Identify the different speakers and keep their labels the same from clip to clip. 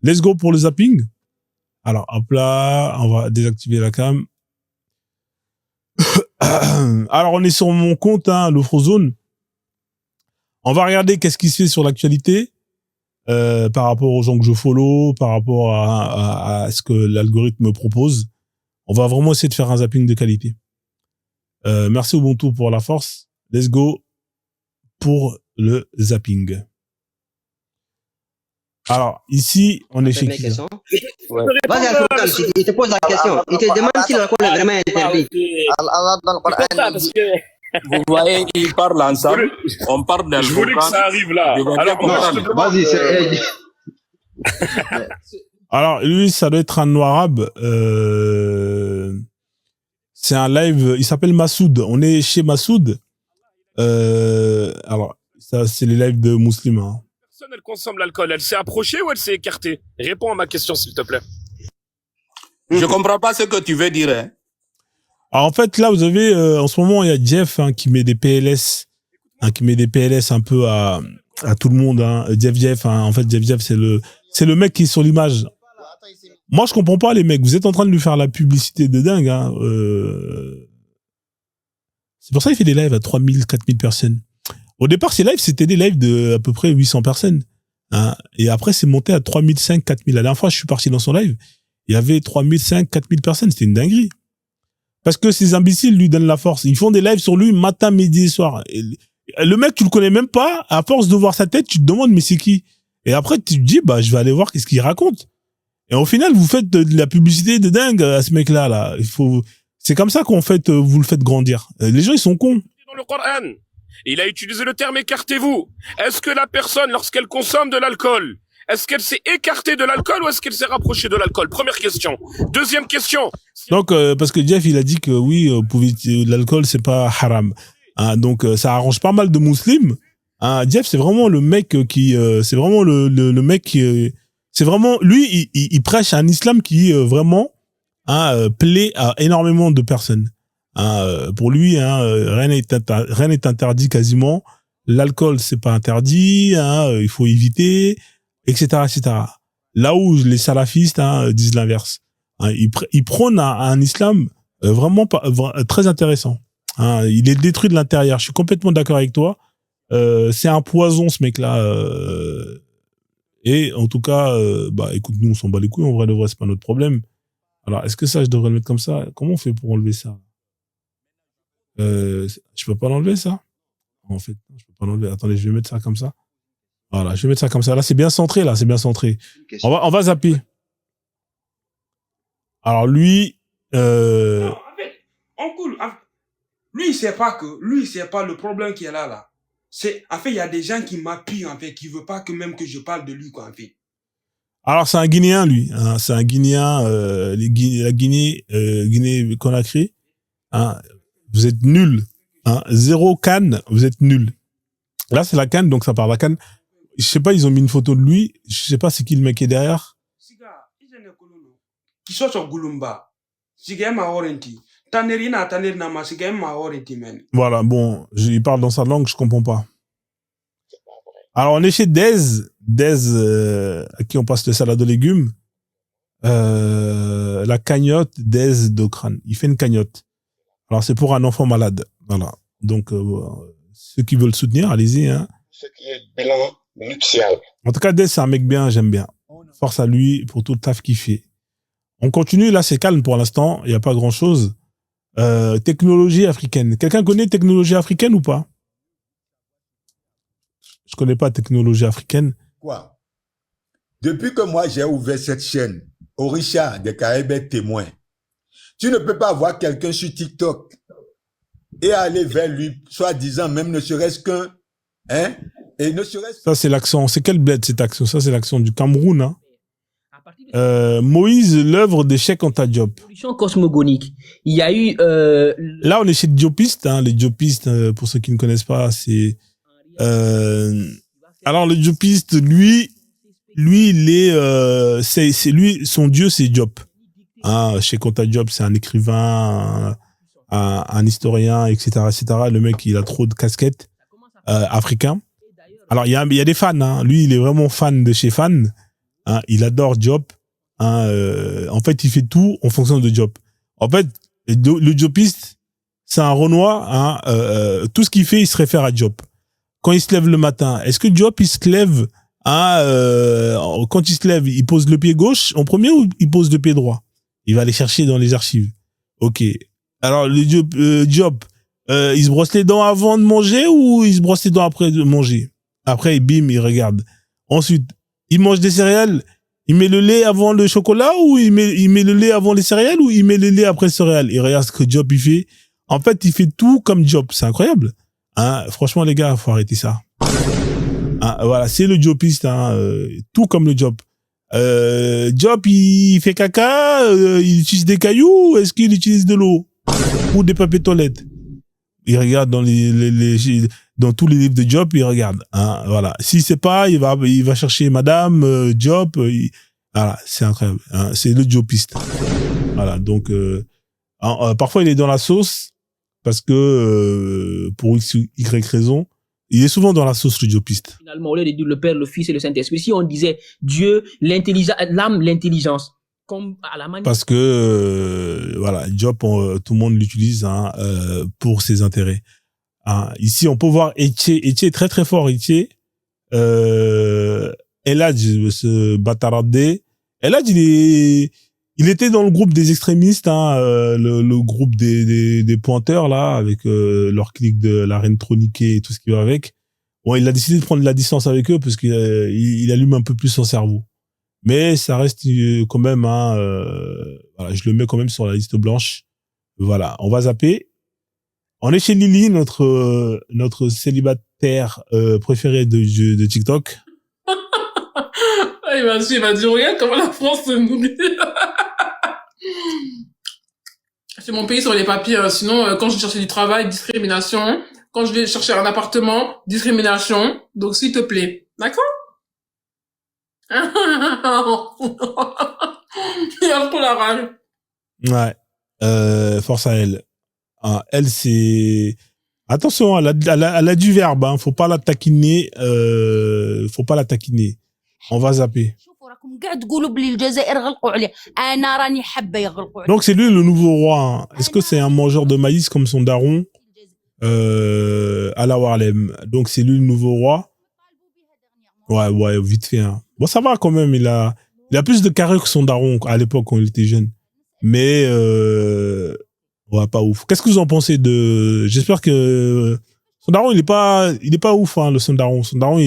Speaker 1: Let's go pour le zapping. Alors, hop là, on va désactiver la cam. Alors, on est sur mon compte, le Frozone. On va regarder qu'est-ce qui se fait sur l'actualité, par rapport aux gens que je follow, par rapport à ce que l'algorithme me propose. On va vraiment essayer de faire un zapping de qualité. Merci Ubuntu pour la force. Let's go pour le zapping. Alors, ici, on est chez qui?
Speaker 2: Ouais. Vas-y, Al-Furqan, il te pose la question. Il te demande si l'alcool est vraiment interdit.
Speaker 3: Vous voyez, ils parlent ensemble. On parle d'Al-Furqan.
Speaker 4: Je voulais que ça arrive là. Alors,
Speaker 2: vas-y, c'est...
Speaker 1: Alors, lui, ça doit être un noir arabe. C'est un live, il s'appelle Massoud. On est chez Massoud. Alors, ça, c'est les lives de musulmans.
Speaker 4: Personne, elle consomme l'alcool. Elle s'est approchée ou elle s'est écartée? Réponds à ma question, s'il te plaît.
Speaker 3: Je comprends pas ce que tu veux dire. Hein.
Speaker 1: Alors, en fait, là, vous avez, en ce moment, il y a Jeff qui met des PLS, qui met des PLS un peu à tout le monde. Jeff, en fait, Jeff, c'est le mec qui est sur l'image. Moi, je comprends pas, les mecs. Vous êtes en train de lui faire la publicité de dingue. C'est pour ça qu'il fait des lives à 3000, 4000 personnes. Au départ, ces lives, c'était des lives de à peu près 800 personnes. Et après, c'est monté à 3005, 4000. La dernière fois, je suis parti dans son live. Il y avait 3005, 4000 personnes. C'était une dinguerie. Parce que ces imbéciles lui donnent la force. Ils font des lives sur lui matin, midi et soir. Et le mec, tu le connais même pas. À force de voir sa tête, tu te demandes, mais c'est qui? Et après, tu te dis, je vais aller voir qu'est-ce qu'il raconte. Et au final, vous faites de la publicité de dingue à ce mec-là, là. C'est comme ça qu'on fait, vous le faites grandir. Les gens, ils sont cons.
Speaker 4: Dans le Coran, il a utilisé le terme écartez-vous. Est-ce que la personne, lorsqu'elle consomme de l'alcool, est-ce qu'elle s'est écartée de l'alcool ou est-ce qu'elle s'est rapprochée de l'alcool? Première question. Deuxième question.
Speaker 1: Donc, parce que Jeff, il a dit que oui, l'alcool, c'est pas haram. Donc, ça arrange pas mal de musulmans. Jeff, c'est vraiment le mec qui, c'est vraiment le mec qui, c'est vraiment, lui, il prêche un islam qui vraiment plaît à énormément de personnes. Pour lui, rien n'est interdit quasiment. L'alcool, c'est pas interdit. Il faut éviter, etc., etc. Là où les salafistes disent l'inverse. Ils prônent un islam vraiment très intéressant. Il est détruit de l'intérieur. Je suis complètement d'accord avec toi. C'est un poison, ce mec-là. Et en tout cas, écoute, nous, on s'en bat les couilles. En vrai, de vrai, c'est pas notre problème. Alors, est-ce que ça, je devrais le mettre comme ça? Comment on fait pour enlever ça? Je peux pas l'enlever, ça? En fait, je peux pas l'enlever. Attendez, je vais mettre ça comme ça. Voilà, je vais mettre ça comme ça. Là, c'est bien centré, là, c'est bien centré. On va zapper. Alors, lui,
Speaker 5: Non, en fait, on coule. Lui, il sait pas le problème qu'il y a là. En fait, il y a des gens qui m'appuient, en fait, qui veulent pas que je parle de lui, quoi, en fait.
Speaker 1: Alors, c'est un Guinéen, lui. C'est un Guinéen, la Guinée-Conakry. Vous êtes nuls. 0 canne, vous êtes nuls. Là, c'est la canne, donc ça part. La canne, je sais pas, ils ont mis une photo de lui. Je sais pas c'est qui le mec qui est derrière.
Speaker 5: Qui soit sur Gulumba.
Speaker 1: Voilà, bon, il parle dans sa langue, je comprends pas. Alors, on est chez Dez, à qui on passe le salade de légumes. La cagnotte Dez d'Ocrane. Il fait une cagnotte. Alors, c'est pour un enfant malade. Voilà. Donc, ceux qui veulent le soutenir, allez-y.
Speaker 6: Ce qui est bilan nuptial.
Speaker 1: En tout cas, Dez, c'est un mec bien, j'aime bien. Force à lui pour tout le taf qu'il fait. On continue, là, c'est calme pour l'instant. Il n'y a pas grand-chose. Technologie africaine. Quelqu'un connaît technologie africaine ou pas? Je connais pas technologie africaine.
Speaker 7: Quoi? Depuis que moi j'ai ouvert cette chaîne, Orisha de Caraïbes est témoin. Tu ne peux pas voir quelqu'un sur TikTok et aller vers lui, soi-disant même ne serait-ce qu'un, et ne serait-ce.
Speaker 1: Ça c'est l'accent. C'est quel bled cet accent? Ça c'est l'accent du Cameroun. Moïse, l'œuvre de Cheikh Anta Diop.
Speaker 8: Solution cosmogonique. Il y a eu.
Speaker 1: Là on est chez Diopiste. Les Diopistes, pour ceux qui ne connaissent pas, c'est. Alors le Diopiste, lui il est, c'est lui, son dieu c'est Diop. Cheikh Anta Diop, c'est un écrivain, un historien, etc., etc. Le mec, il a trop de casquettes africains. Alors il y a des fans. Lui, il est vraiment fan de chez fan. Hein, il adore Diop. Hein, en fait, il fait tout en fonction de Diop. En fait, le Diopiste, c'est un Renoir. Hein, tout ce qu'il fait, il se réfère à Diop. Quand il se lève le matin, est-ce que Diop, il se lève, quand il se lève, il pose le pied gauche en premier ou il pose le pied droit? Il va aller chercher dans les archives. Ok. Alors, le Diop, il se brosse les dents avant de manger ou il se brosse les dents après de manger? Après, bim, il regarde. Ensuite, il mange des céréales. Il met le lait avant le chocolat ou il met le lait avant les céréales ou il met le lait après les céréales? Il regarde ce que Diop, il fait. En fait, il fait tout comme Diop. C'est incroyable. Hein, franchement, les gars, faut arrêter ça. Hein, voilà, c'est le Diopiste, hein, tout comme le Diop. Diop, il fait caca, il utilise des cailloux, ou est-ce qu'il utilise de l'eau ou des papiers toilettes? Il regarde dans dans tous les livres de Diop, il regarde. Hein, voilà. S'il sait pas, il va chercher Madame Diop. Voilà, c'est incroyable. Hein, c'est le Diopiste. Voilà, donc parfois il est dans la sauce. Parce que, pour X ou Y raison, il est souvent dans la sauce, le Diopiste.
Speaker 8: Finalement, au lieu de dire le Père, le Fils et le Saint-Esprit, si on disait Dieu, l'intelligence, l'âme, l'intelligence, comme à la manière...
Speaker 1: Parce que, voilà, Diop, tout le monde l'utilise hein, pour ses intérêts. Hein, ici, on peut voir Etier. Etier est très très fort, Etier. Eladj, ce bataradé. Eladj, il était dans le groupe des extrémistes, hein, le groupe des pointeurs, là, avec leur clique de la reine troniquée et tout ce qui va avec. Bon, il a décidé de prendre la distance avec eux parce qu'il il allume un peu plus son cerveau. Mais ça reste quand même, hein, voilà, je le mets quand même sur la liste blanche. Voilà, on va zapper. On est chez Lily, notre célibataire préféré de TikTok.
Speaker 9: Il va dire, regarde comment la France se nourrit. C'est mon pays sur les papiers. Sinon, quand je cherchais du travail, discrimination. Quand je vais chercher un appartement, discrimination. Donc, s'il te plaît. D'accord? Il a trop la rage.
Speaker 1: Ouais. Force à elle. Hein, elle, c'est... Attention, elle a du verbe. Hein, faut pas la taquiner. On va zapper. Donc c'est lui le nouveau roi. Hein. Est-ce que c'est un mangeur de maïs comme son daron à la Warlem? Donc c'est lui le nouveau roi. Ouais, vite fait. Hein. Bon, ça va quand même. Il a plus de carré que son daron à l'époque quand il était jeune. Mais ouais, pas ouf. Qu'est-ce que vous en pensez de... J'espère que son daron il est pas ouf hein, le son daron. Son daron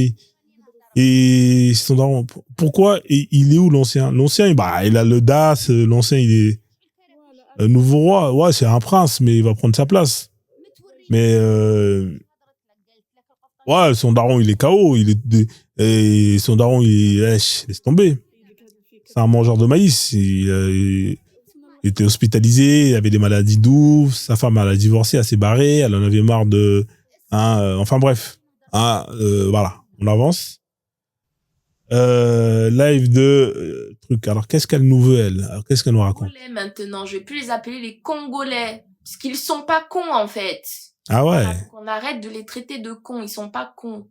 Speaker 1: pourquoi il est où l'ancien? L'ancien, bah, il a le DAS, l'ancien, il est nouveau roi. Ouais, c'est un prince, mais il va prendre sa place. Mais, ouais, son daron, il est KO, et son daron, laisse tomber. C'est un mangeur de maïs. Il était hospitalisé, il avait des maladies douces, sa femme, elle a divorcé, elle s'est barrée, elle en avait marre enfin bref. Voilà, on avance. Live de truc. Alors, qu'est-ce qu'elle nous veut, elle? Alors, qu'est-ce qu'elle nous raconte?
Speaker 10: Congolais maintenant, je vais plus les appeler les Congolais. Parce qu'ils sont pas cons, en fait.
Speaker 1: Ah ouais.
Speaker 10: Voilà, donc on arrête de les traiter de cons, ils sont pas cons.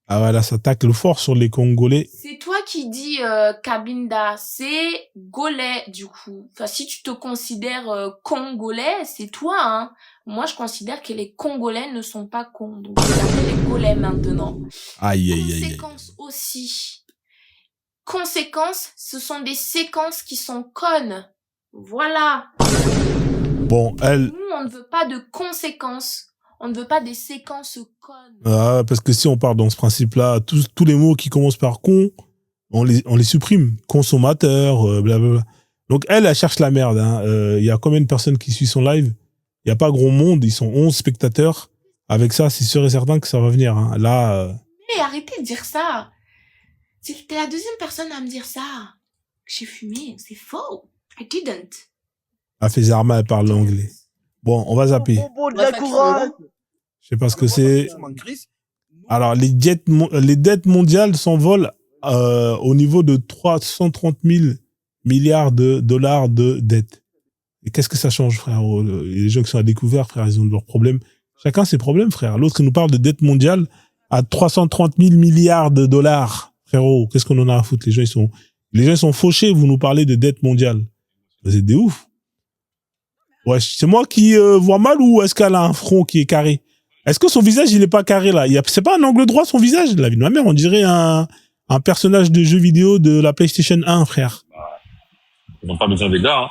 Speaker 1: Ah ouais, là, ça tacle fort sur les Congolais.
Speaker 10: C'est toi qui dis Kabinda, c'est Golais du coup. Enfin, si tu te considères Congolais, c'est toi, hein. Moi, je considère que les Congolais ne sont pas cons. Donc, je les Congolais maintenant.
Speaker 1: Aïe.
Speaker 10: Conséquences aussi. Conséquences, ce sont des séquences qui sont connes. Voilà.
Speaker 1: Bon, elle...
Speaker 10: Nous, on ne veut pas de conséquences. On ne veut pas des séquences connes.
Speaker 1: Ah, parce que si on part dans ce principe-là, tous les mots qui commencent par con, on les supprime. Consommateur, blablabla. Donc, elle cherche la merde. Il y a combien de personnes qui suivent son live? Il n'y a pas gros monde. Ils sont 11 spectateurs. Avec ça, c'est sûr et certain que ça va venir. Hein. Là...
Speaker 10: Mais arrêtez de dire ça. T'es la deuxième personne à me dire ça. Que j'ai fumé. C'est faux. I didn't.
Speaker 1: Elle fait Zarma, elle parle anglais. Bon, on va zapper. Je sais pas ce que c'est. Alors, les dettes mondiales s'envolent au niveau de 330 000 milliards de dollars de dettes. Et qu'est-ce que ça change, frère? Les gens qui sont à découvert, frère, ils ont leurs problèmes. Chacun ses problèmes, frère. L'autre, il nous parle de dette mondiale. à 330 000 milliards de dollars. Frérot, qu'est-ce qu'on en a à foutre? Les gens, ils sont fauchés, vous nous parlez de dette mondiale. C'est des ouf. Ouais, c'est moi qui vois mal ou est-ce qu'elle a un front qui est carré? Est-ce que son visage, il est pas carré, là? C'est pas un angle droit, son visage? La vie de ma mère, on dirait un personnage de jeu vidéo de la PlayStation 1, frère.
Speaker 11: Ils n'ont pas besoin des gars, hein.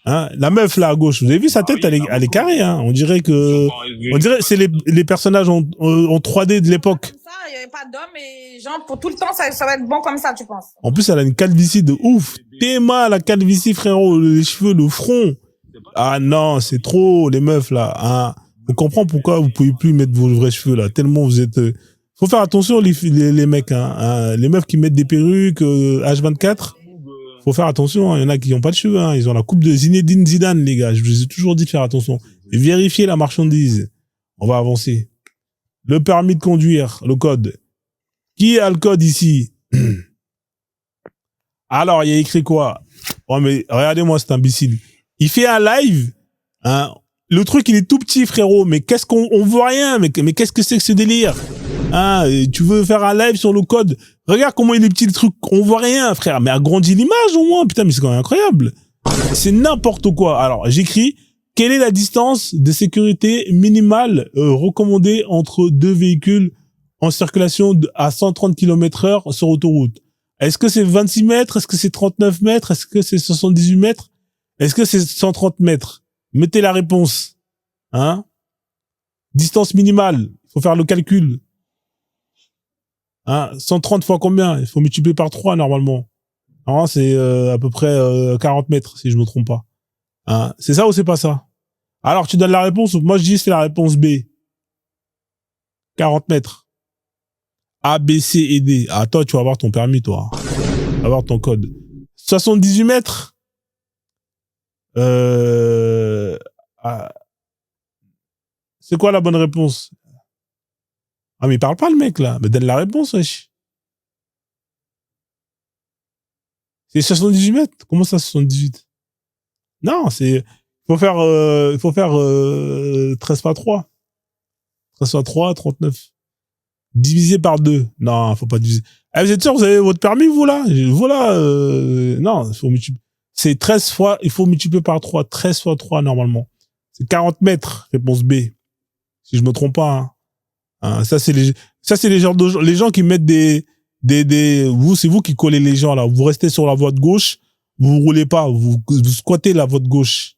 Speaker 1: Hein, la meuf, là, à gauche, vous avez vu sa tête, elle est carrée, hein. On dirait c'est les personnages en 3D de l'époque.
Speaker 12: Ça, il n'y avait pas d'homme et genre, pour tout le temps, ça va être bon comme ça, tu penses?
Speaker 1: En plus, elle a une calvitie de ouf. Théma, la calvitie, frérot, les cheveux, le front. Ah non, c'est trop, les meufs, là, hein. On comprend pourquoi vous pouvez plus mettre vos vrais cheveux, là. Tellement vous êtes, faut faire attention, les mecs, hein. Les meufs qui mettent des perruques, H24. Faut faire attention, hein. Il y en a qui n'ont pas de cheveux, hein. Ils ont la coupe de Zinedine Zidane, les gars. Je vous ai toujours dit de faire attention. Et vérifier la marchandise. On va avancer. Le permis de conduire, le code. Qui a le code ici? Alors, il y a écrit quoi? Oh, mais regardez-moi cet imbécile. Il fait un live, hein. Le truc, il est tout petit, frérot. Mais qu'est-ce on voit rien. Mais qu'est-ce que c'est que ce délire? Hein, tu veux faire un live sur le code? Regarde comment il est petit le truc. On voit rien, frère. Mais agrandis l'image au moins. Putain, mais c'est quand même incroyable. C'est n'importe quoi. Alors, j'écris, quelle est la distance de sécurité minimale recommandée entre deux véhicules en circulation à 130 km/h sur autoroute? Est-ce que c'est 26 mètres? Est-ce que c'est 39 mètres? Est-ce que c'est 78 mètres? Est-ce que c'est 130 mètres? Mettez la réponse. Hein? Distance minimale. Il faut faire le calcul. Hein? 130 fois combien? Il faut multiplier par 3 normalement. Alors, c'est à peu près 40 mètres, si je me trompe pas. Hein? C'est ça ou c'est pas ça? Alors, tu donnes la réponse. Moi, je dis c'est la réponse B. 40 mètres. A, B, C et D. Ah, toi, tu vas avoir ton permis, toi. Tu vas avoir ton code. 78 mètres. C'est quoi la bonne réponse? Ah, mais il parle pas, le mec, là. Mais donne la réponse, wesh. C'est 78 mètres. Comment ça, 78? Non, il faut faire 13 par 3. 13 par 3, 39. Divisé par 2. Non, faut pas diviser. Eh, vous êtes sûr, vous avez votre permis, vous, là? Voilà, non, il faut multiplier. C'est 13 fois, il faut multiplier par 3. 13 fois 3, normalement. C'est 40 mètres, réponse B. Si je me trompe pas, hein. Hein, ça, c'est les gens qui mettent c'est vous qui collez les gens, là. Vous restez sur la voie de gauche, vous roulez pas, vous squattez la voie de gauche.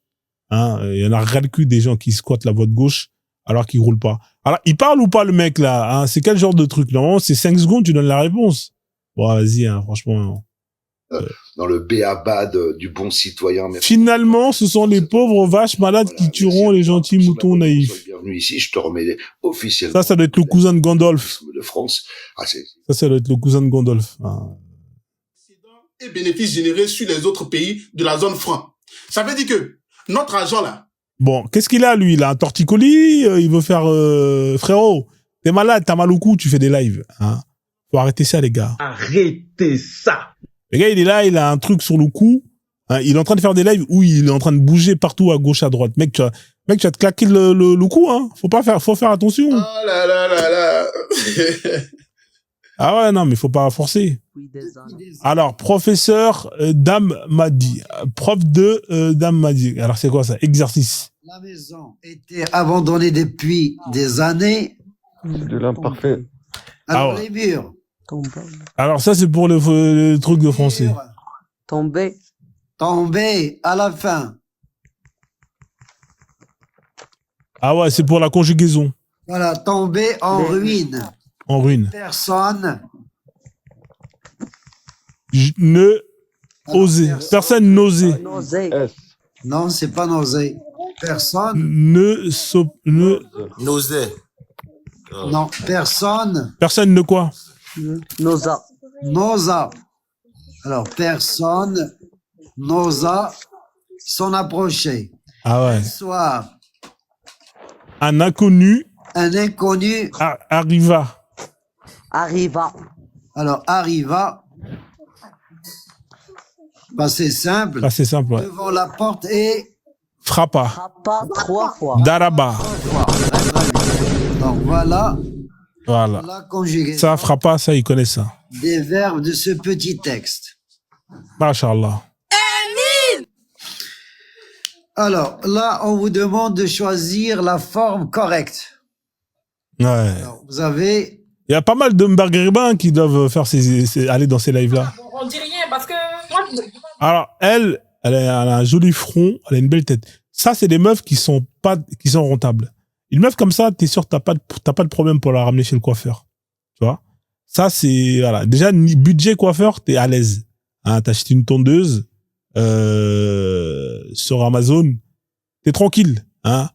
Speaker 1: Hein, il y en a ras le cul des gens qui squattent la voie de gauche, alors qu'ils roulent pas. Alors, il parle ou pas, le mec, là? Hein, c'est quel genre de truc? Normalement, c'est 5 secondes, tu donnes la réponse. Bon, vas-y, hein, franchement.
Speaker 13: Dans le béaba du bon citoyen.
Speaker 1: Finalement, ce sont les pauvres vaches malades qui tueront les gentils moutons naïfs.
Speaker 13: Bienvenue ici, je te remets officiellement.
Speaker 1: Ça doit être le cousin de Gandalf.
Speaker 13: De France.
Speaker 1: Ça doit être le cousin de Gandalf. Ah.
Speaker 14: Et bénéfices générés sur les autres pays de la zone franc. Ça veut dire que notre argent là.
Speaker 1: Bon, qu'est-ce qu'il a, lui? Il a un torticolis, il veut faire, frérot, t'es malade, t'as mal au cou, tu fais des lives, hein. Faut arrêter ça, les gars.
Speaker 15: Arrêtez ça.
Speaker 1: Le gars, il est là, il a un truc sur le cou, hein, il est en train de faire des lives où il est en train de bouger partout à gauche, à droite. Mec, tu vas te claquer le cou, hein. Faut faire attention.
Speaker 14: Oh là là là là.
Speaker 1: Ah ouais, non, mais faut pas forcer. Alors, professeur Dame Madi. Prof de Dame Madi. Alors, c'est quoi ça? Exercice.
Speaker 16: La maison était abandonnée depuis des années.
Speaker 17: C'est de l'imparfait.
Speaker 16: Alors,
Speaker 1: Ah ouais.
Speaker 16: les murs.
Speaker 1: Alors, ça, c'est pour le truc de français.
Speaker 16: Tombé à la fin.
Speaker 1: Ah ouais, c'est pour la conjugaison.
Speaker 16: Voilà, tombé en ruine.
Speaker 1: En ruine.
Speaker 16: Personne.
Speaker 1: Personne n'osait.
Speaker 16: Non, c'est pas nausée. Personne.
Speaker 3: N'osait.
Speaker 16: Non, personne.
Speaker 1: Personne ne quoi?
Speaker 16: N'osa. Alors, personne n'osa s'en approcher.
Speaker 1: Ah ouais.
Speaker 16: Soit
Speaker 1: Un inconnu.
Speaker 16: Arriva.
Speaker 18: Arriva.
Speaker 16: Alors, arriva. Bah, c'est simple.
Speaker 1: Ah, c'est simple, ouais.
Speaker 16: Devant la porte et
Speaker 1: Frappa.
Speaker 18: Pas 3 fois.
Speaker 1: Daraba.
Speaker 16: donc voilà.
Speaker 1: Voilà.
Speaker 16: La conjugaison
Speaker 1: Ça fera pas, ça, ils connaissent ça.
Speaker 16: des verbes de ce petit texte.
Speaker 1: Masha'Allah.
Speaker 16: Alors, là, on vous demande de choisir la forme correcte.
Speaker 1: Ouais.
Speaker 16: Alors, vous avez...
Speaker 1: Il y a pas mal de Maghrébins qui doivent faire aller dans ces lives-là.
Speaker 12: On dit rien parce que moi,
Speaker 1: Alors, elle a un joli front, elle a une belle tête. Ça, c'est des meufs qui sont rentables. Une meuf comme ça, t'es sûr que t'as pas de problème pour la ramener chez le coiffeur. Tu vois? Ça, c'est, voilà. Déjà, budget coiffeur, t'es à l'aise. Hein, t'achètes une tondeuse, sur Amazon, t'es tranquille, hein.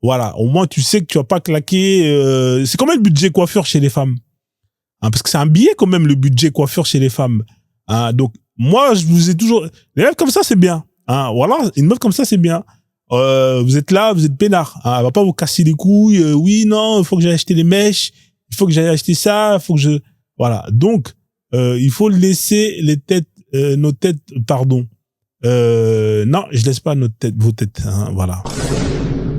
Speaker 1: Voilà. Au moins, tu sais que tu vas pas claquer, c'est combien le budget coiffeur chez les femmes? Hein, parce que c'est un billet quand même, le budget coiffeur chez les femmes. Hein, donc, moi, je vous ai toujours, les meufs comme ça, c'est bien. Hein, voilà. Une meuf comme ça, c'est bien. Vous êtes là, vous êtes peinard. Hein, elle va pas vous casser les couilles. Oui, non, il faut que j'aille acheter les mèches. Il faut que j'aille acheter ça. Il faut que je, voilà. Donc, il faut laisser nos têtes, pardon. Non, je laisse pas vos têtes. Hein, voilà.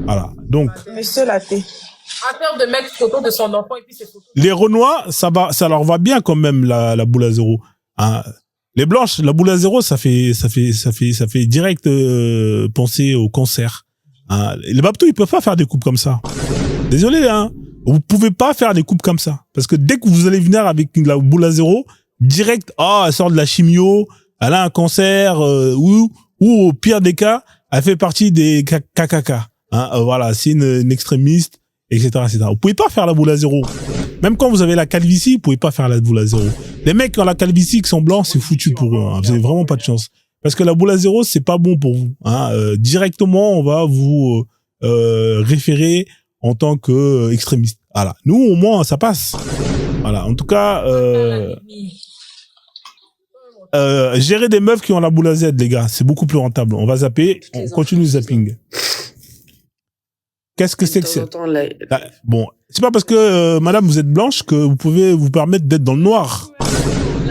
Speaker 1: Voilà. Donc.
Speaker 12: Monsieur Laté. En termes de mettre photo de son enfant et puis ses photos.
Speaker 1: Les Renois, ça leur va bien quand même, la boule à zéro. Hein. Les blanches, la boule à zéro, ça fait direct penser au cancer. Hein. Les Babtou, ils peuvent pas faire des coupes comme ça. Désolé, hein. Vous pouvez pas faire des coupes comme ça. Parce que dès que vous allez venir avec la boule à zéro, direct, elle sort de la chimio, elle a un cancer, ou au pire des cas, elle fait partie des KKK. Hein. Voilà, c'est une extrémiste, etc., etc. Vous pouvez pas faire la boule à zéro. Même quand vous avez la calvitie, vous pouvez pas faire la boule à zéro. Les mecs qui ont la calvitie, qui sont blancs, c'est foutu pour eux. Hein. Vous avez vraiment pas de chance. Parce que la boule à zéro, c'est pas bon pour vous. Hein. Directement, on va vous référer en tant que extrémiste. Voilà. Nous, au moins, ça passe. Voilà. En tout cas, gérer des meufs qui ont la boule à Z, les gars, c'est beaucoup plus rentable. On va zapper. On continue le zapping. Qu'est-ce que c'est que c'est? Bon, c'est pas parce que madame vous êtes blanche que vous pouvez vous permettre d'être dans le noir.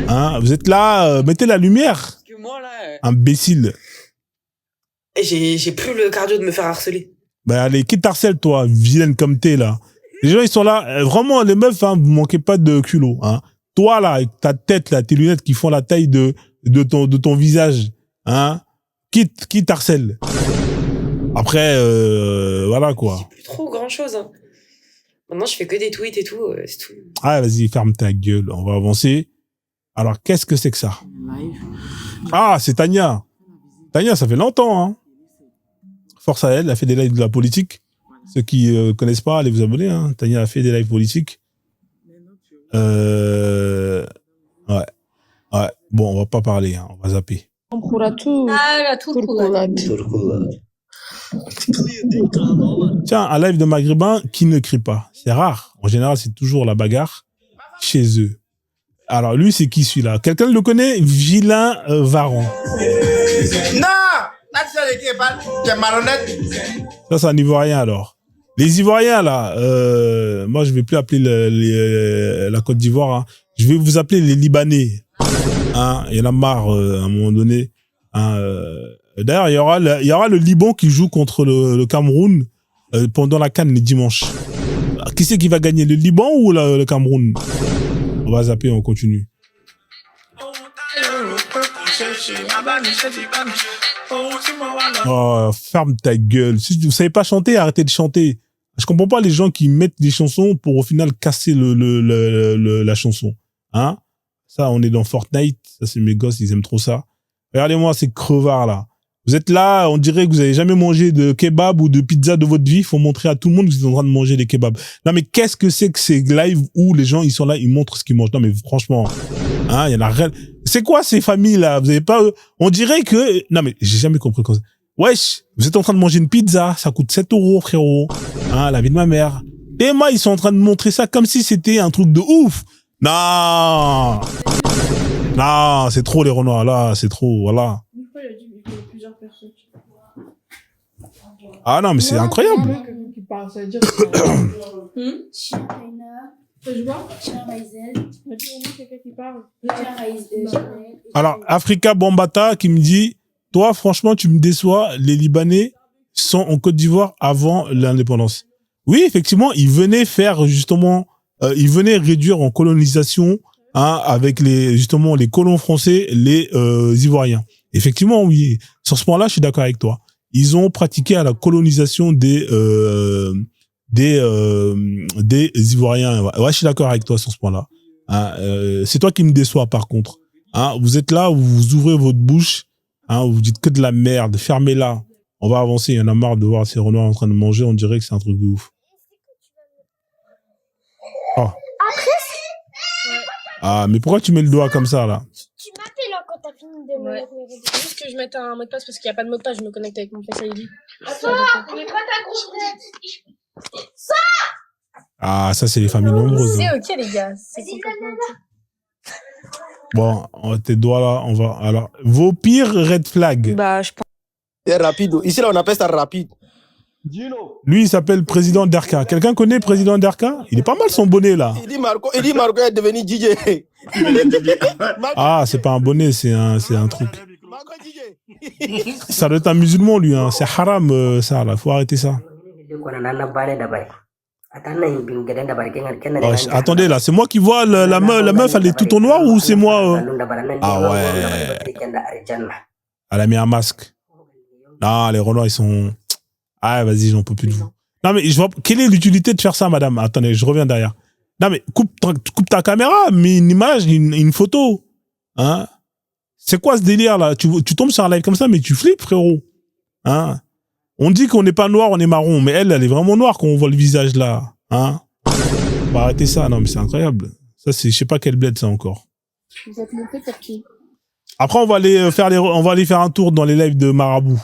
Speaker 1: Hein, vous êtes là, mettez la lumière. Imbécile.
Speaker 17: J'ai plus le cardio de me faire harceler.
Speaker 1: Ben allez, qui t'harcèle toi, vilaine comme t'es là. Les gens ils sont là, vraiment les meufs, hein, vous manquez pas de culot. Hein. Toi là, avec ta tête là, tes lunettes qui font la taille de ton visage, hein, qui t'harcèle. Après, voilà quoi.
Speaker 17: Plus trop grand chose. Hein. Maintenant, je fais que des tweets et tout, c'est tout.
Speaker 1: Ah, vas-y, ferme ta gueule, on va avancer. Alors, qu'est-ce que c'est que ça? Ah, c'est Tania. Tania, ça fait longtemps, hein. Force à elle a fait des lives de la politique. Ceux qui connaissent pas, allez vous abonner, hein. Tania a fait des lives politiques. Ouais. Ouais. Bon, on va pas parler, hein. On va zapper. Tiens, un live de maghrébin qui ne crie pas. C'est rare. En général, c'est toujours la bagarre chez eux. Alors, lui, c'est qui celui-là? Quelqu'un le connaît? Vilain Varan.
Speaker 14: Non! Tu es malhonnête.
Speaker 1: Ça, c'est un Ivoirien, alors. Les Ivoiriens, là, moi, je vais plus appeler la Côte d'Ivoire. Hein. Je vais vous appeler les Libanais. Hein, il y en a marre, à un moment donné. Hein, d'ailleurs, il y aura le Liban qui joue contre le Cameroun pendant la CAN les dimanches. Qui c'est qui va gagner, le Liban ou le Cameroun? On va zapper, on continue. Oh, ferme ta gueule. Si vous savez pas chanter, arrêtez de chanter. Je comprends pas les gens qui mettent des chansons pour au final casser la chanson. Hein? Ça, on est dans Fortnite. Ça, c'est mes gosses, ils aiment trop ça. Regardez-moi ces crevards là. Vous êtes là, on dirait que vous avez jamais mangé de kebab ou de pizza de votre vie. Il faut montrer à tout le monde que vous êtes en train de manger des kebabs. Non mais qu'est-ce que c'est que ces lives où les gens ils sont là, ils montrent ce qu'ils mangent. Non mais franchement, hein, il y en a rien. C'est quoi ces familles là? Vous avez pas, on dirait que, non mais j'ai jamais compris comme ça. Wesh, vous êtes en train de manger une pizza, ça coûte 7 € frérot. Hein, la vie de ma mère. Et moi ils sont en train de montrer ça comme si c'était un truc de ouf. Non, non, c'est trop les Renois là, c'est trop, voilà. Ah non, mais c'est incroyable. Alors, Africa Bambata qui me dit, toi, franchement, tu me déçois, les Libanais sont en Côte d'Ivoire avant l'indépendance. Oui, effectivement, ils venaient faire justement ils venaient réduire en colonisation, hein, avec justement les colons français, les Ivoiriens. Effectivement, oui. Sur ce point-là, je suis d'accord avec toi. Ils ont pratiqué à la colonisation des Ivoiriens. Ouais, je suis d'accord avec toi sur ce point-là. Hein, c'est toi qui me déçois par contre. Hein, vous êtes là, vous ouvrez votre bouche, hein, vous dites que de la merde, fermez-la. On va avancer, il y en a marre de voir ces renards en train de manger, on dirait que c'est un truc de ouf. Oh. Ah, mais pourquoi tu mets le doigt comme ça là?
Speaker 19: Tu m'appelles là quand t'as fini de me...
Speaker 20: Ouais. C'est juste que je mette un mot de passe parce qu'il n'y a pas de mot de passe, je me connecte avec mon Face ID.
Speaker 19: Attends, mais pas ta grosse tête. Ça.
Speaker 1: Ah, ça c'est les familles nombreuses.
Speaker 20: C'est
Speaker 1: Hein.
Speaker 20: ok les gars, c'est complètement ok.
Speaker 1: Bon, tes doigts là, on va... Alors, vos pires red flags.
Speaker 21: Bah, je pense. C'est rapide. Ici, là, on appelle ça rapide.
Speaker 1: Lui, il s'appelle Président Derka. Quelqu'un connaît Président Derka? Il est pas mal son bonnet là.
Speaker 21: Il dit Marco est devenu DJ.
Speaker 1: Ah, c'est pas un bonnet, c'est un truc. Ça doit être un musulman lui, hein. C'est haram ça là, faut arrêter ça. Oh, attendez là, c'est moi qui vois la meuf, elle est tout en noir ou c'est moi Ah ouais. Elle a mis un masque. Non, les Renois ils sont... Ah vas-y, j'en peux plus de vous. Non mais je vois, quelle est l'utilité de faire ça madame? Attendez, je reviens derrière. Non mais coupe ta caméra, mets une image, une photo. Hein? C'est quoi ce délire là? Tu tombes sur un live comme ça mais tu flippes frérot. Hein? On dit qu'on n'est pas noir, on est marron, mais elle est vraiment noire quand on voit le visage là. Hein? On va arrêter ça, non mais c'est incroyable. Ça c'est, je sais pas quel bled ça encore.
Speaker 20: Vous êtes monté pour qui?
Speaker 1: Après on va aller faire un tour dans les lives de Marabout.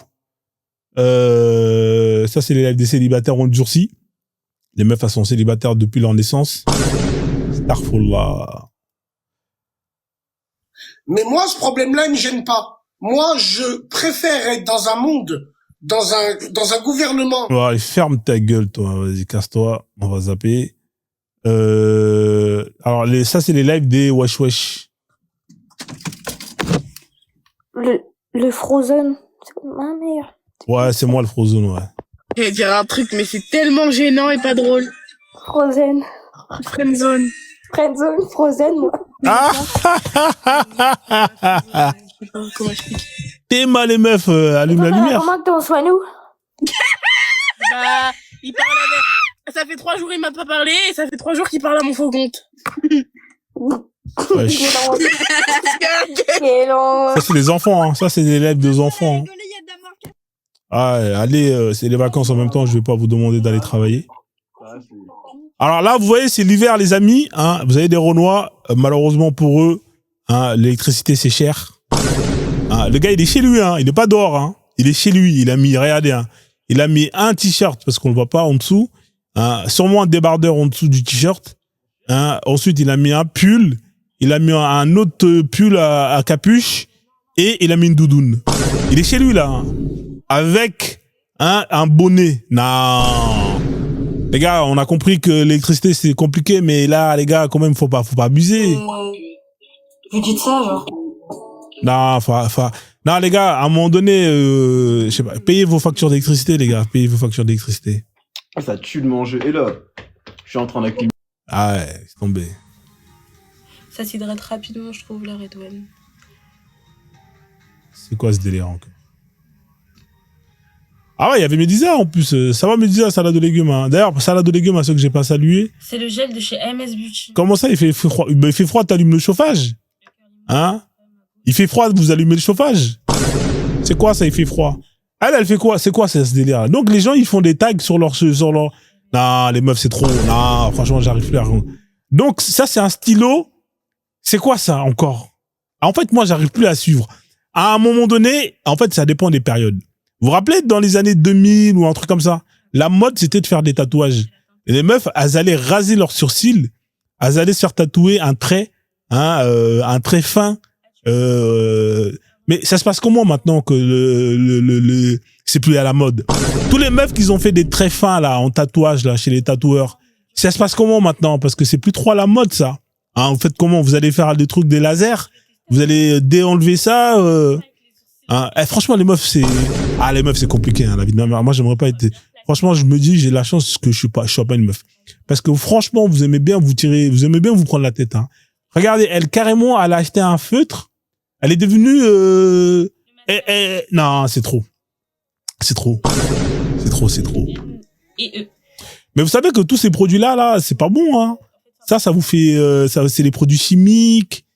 Speaker 1: Ça c'est les lives des célibataires endurcis. Les meufs elles sont célibataires depuis leur naissance. Starfullah.
Speaker 22: Mais moi ce problème-là il me gêne pas. Moi je préfère être dans un monde, dans un gouvernement.
Speaker 1: Ouais, ferme ta gueule toi, vas-y casse-toi, on va zapper. Alors ça c'est les lives des Wesh Wesh.
Speaker 19: Le Frozen, c'est ma mère.
Speaker 1: Ouais, c'est moi le Frozen, ouais.
Speaker 20: Je vais dire un truc, mais c'est tellement gênant et pas drôle.
Speaker 19: Frozen.
Speaker 20: Friendzone.
Speaker 19: Friendzone, Frozen, moi.
Speaker 20: Comment expliquer?
Speaker 1: T'es mal les meufs, allume la lumière.
Speaker 19: Comment que t'en sois nous?
Speaker 20: Bah, il parle avec... Ça fait 3 jours il m'a pas parlé et ça fait 3 jours qu'il parle à mon faux compte.
Speaker 1: Ouais. Ça c'est les enfants, hein. Ça c'est les élèves des enfants. Hein. Ah, allez, c'est les vacances en même temps, je vais pas vous demander d'aller travailler. Alors là, vous voyez, c'est l'hiver les amis, hein. Vous avez des Renois, malheureusement pour eux, hein, l'électricité c'est cher. Hein, le gars il est chez lui, hein. Il est pas dehors, hein. Il est chez lui, il a mis, regardez, hein. Il a mis un t-shirt parce qu'on le voit pas en dessous, hein. Sûrement un débardeur en dessous du t-shirt. Hein. Ensuite, il a mis un pull, il a mis un autre pull à capuche et il a mis une doudoune. Il est chez lui là, hein. Avec un bonnet. Non. Les gars, on a compris que l'électricité c'est compliqué, mais là, les gars, quand même, faut pas abuser.
Speaker 19: Vous dites ça, genre?
Speaker 1: Non, non, les gars, à un moment donné, je sais pas, payez vos factures d'électricité, les gars, payez vos factures d'électricité.
Speaker 23: Ah, ça tue de manger. Et là, je suis en train d'acclimater.
Speaker 1: Ah ouais, c'est tombé.
Speaker 20: Ça s'hydrate rapidement, je trouve, la Red One.
Speaker 1: C'est quoi ce délire encore? Ah ouais, il y avait Médisa en plus. Ça va Médisa, salade de légumes. Hein. D'ailleurs, salade de légumes à ceux que j'ai pas salué.
Speaker 20: C'est le gel de chez MS Beauty.
Speaker 1: Comment ça, il fait froid? Il fait froid, t'allumes le chauffage. Hein? Il fait froid, vous allumez le chauffage. C'est quoi ça, il fait froid? Elle fait quoi? C'est quoi ce délire? Donc les gens, ils font des tags sur leur... Non, les meufs, c'est trop. Non, franchement, j'arrive plus à... Donc ça, c'est un stylo. C'est quoi ça encore? En fait, moi, j'arrive plus à suivre. À un moment donné, en fait, ça dépend des périodes. Vous vous rappelez, dans les années 2000 ou un truc comme ça, la mode, c'était de faire des tatouages. Et les meufs, elles allaient raser leurs sourcils, elles allaient se faire tatouer un trait, hein, un trait fin. Mais ça se passe comment maintenant que c'est plus à la mode? Tous les meufs qui ont fait des traits fins là, en tatouage là, chez les tatoueurs, ça se passe comment maintenant? Parce que c'est plus trop à la mode ça. Hein, vous faites comment? Vous allez faire des trucs, des lasers? Vous allez déenlever ça hein? Franchement, les meufs, c'est... Ah, les meufs, c'est compliqué, hein, la vie de ma mère. Moi, j'aimerais pas être... franchement, je me dis, j'ai la chance que je suis pas une meuf. Parce que franchement, vous aimez bien vous prendre la tête, hein. Regardez, elle a acheté un feutre. Elle est devenue, non, c'est trop. C'est trop. Mais vous savez que tous ces produits-là, c'est pas bon, hein. Ça vous fait, c'est les produits chimiques.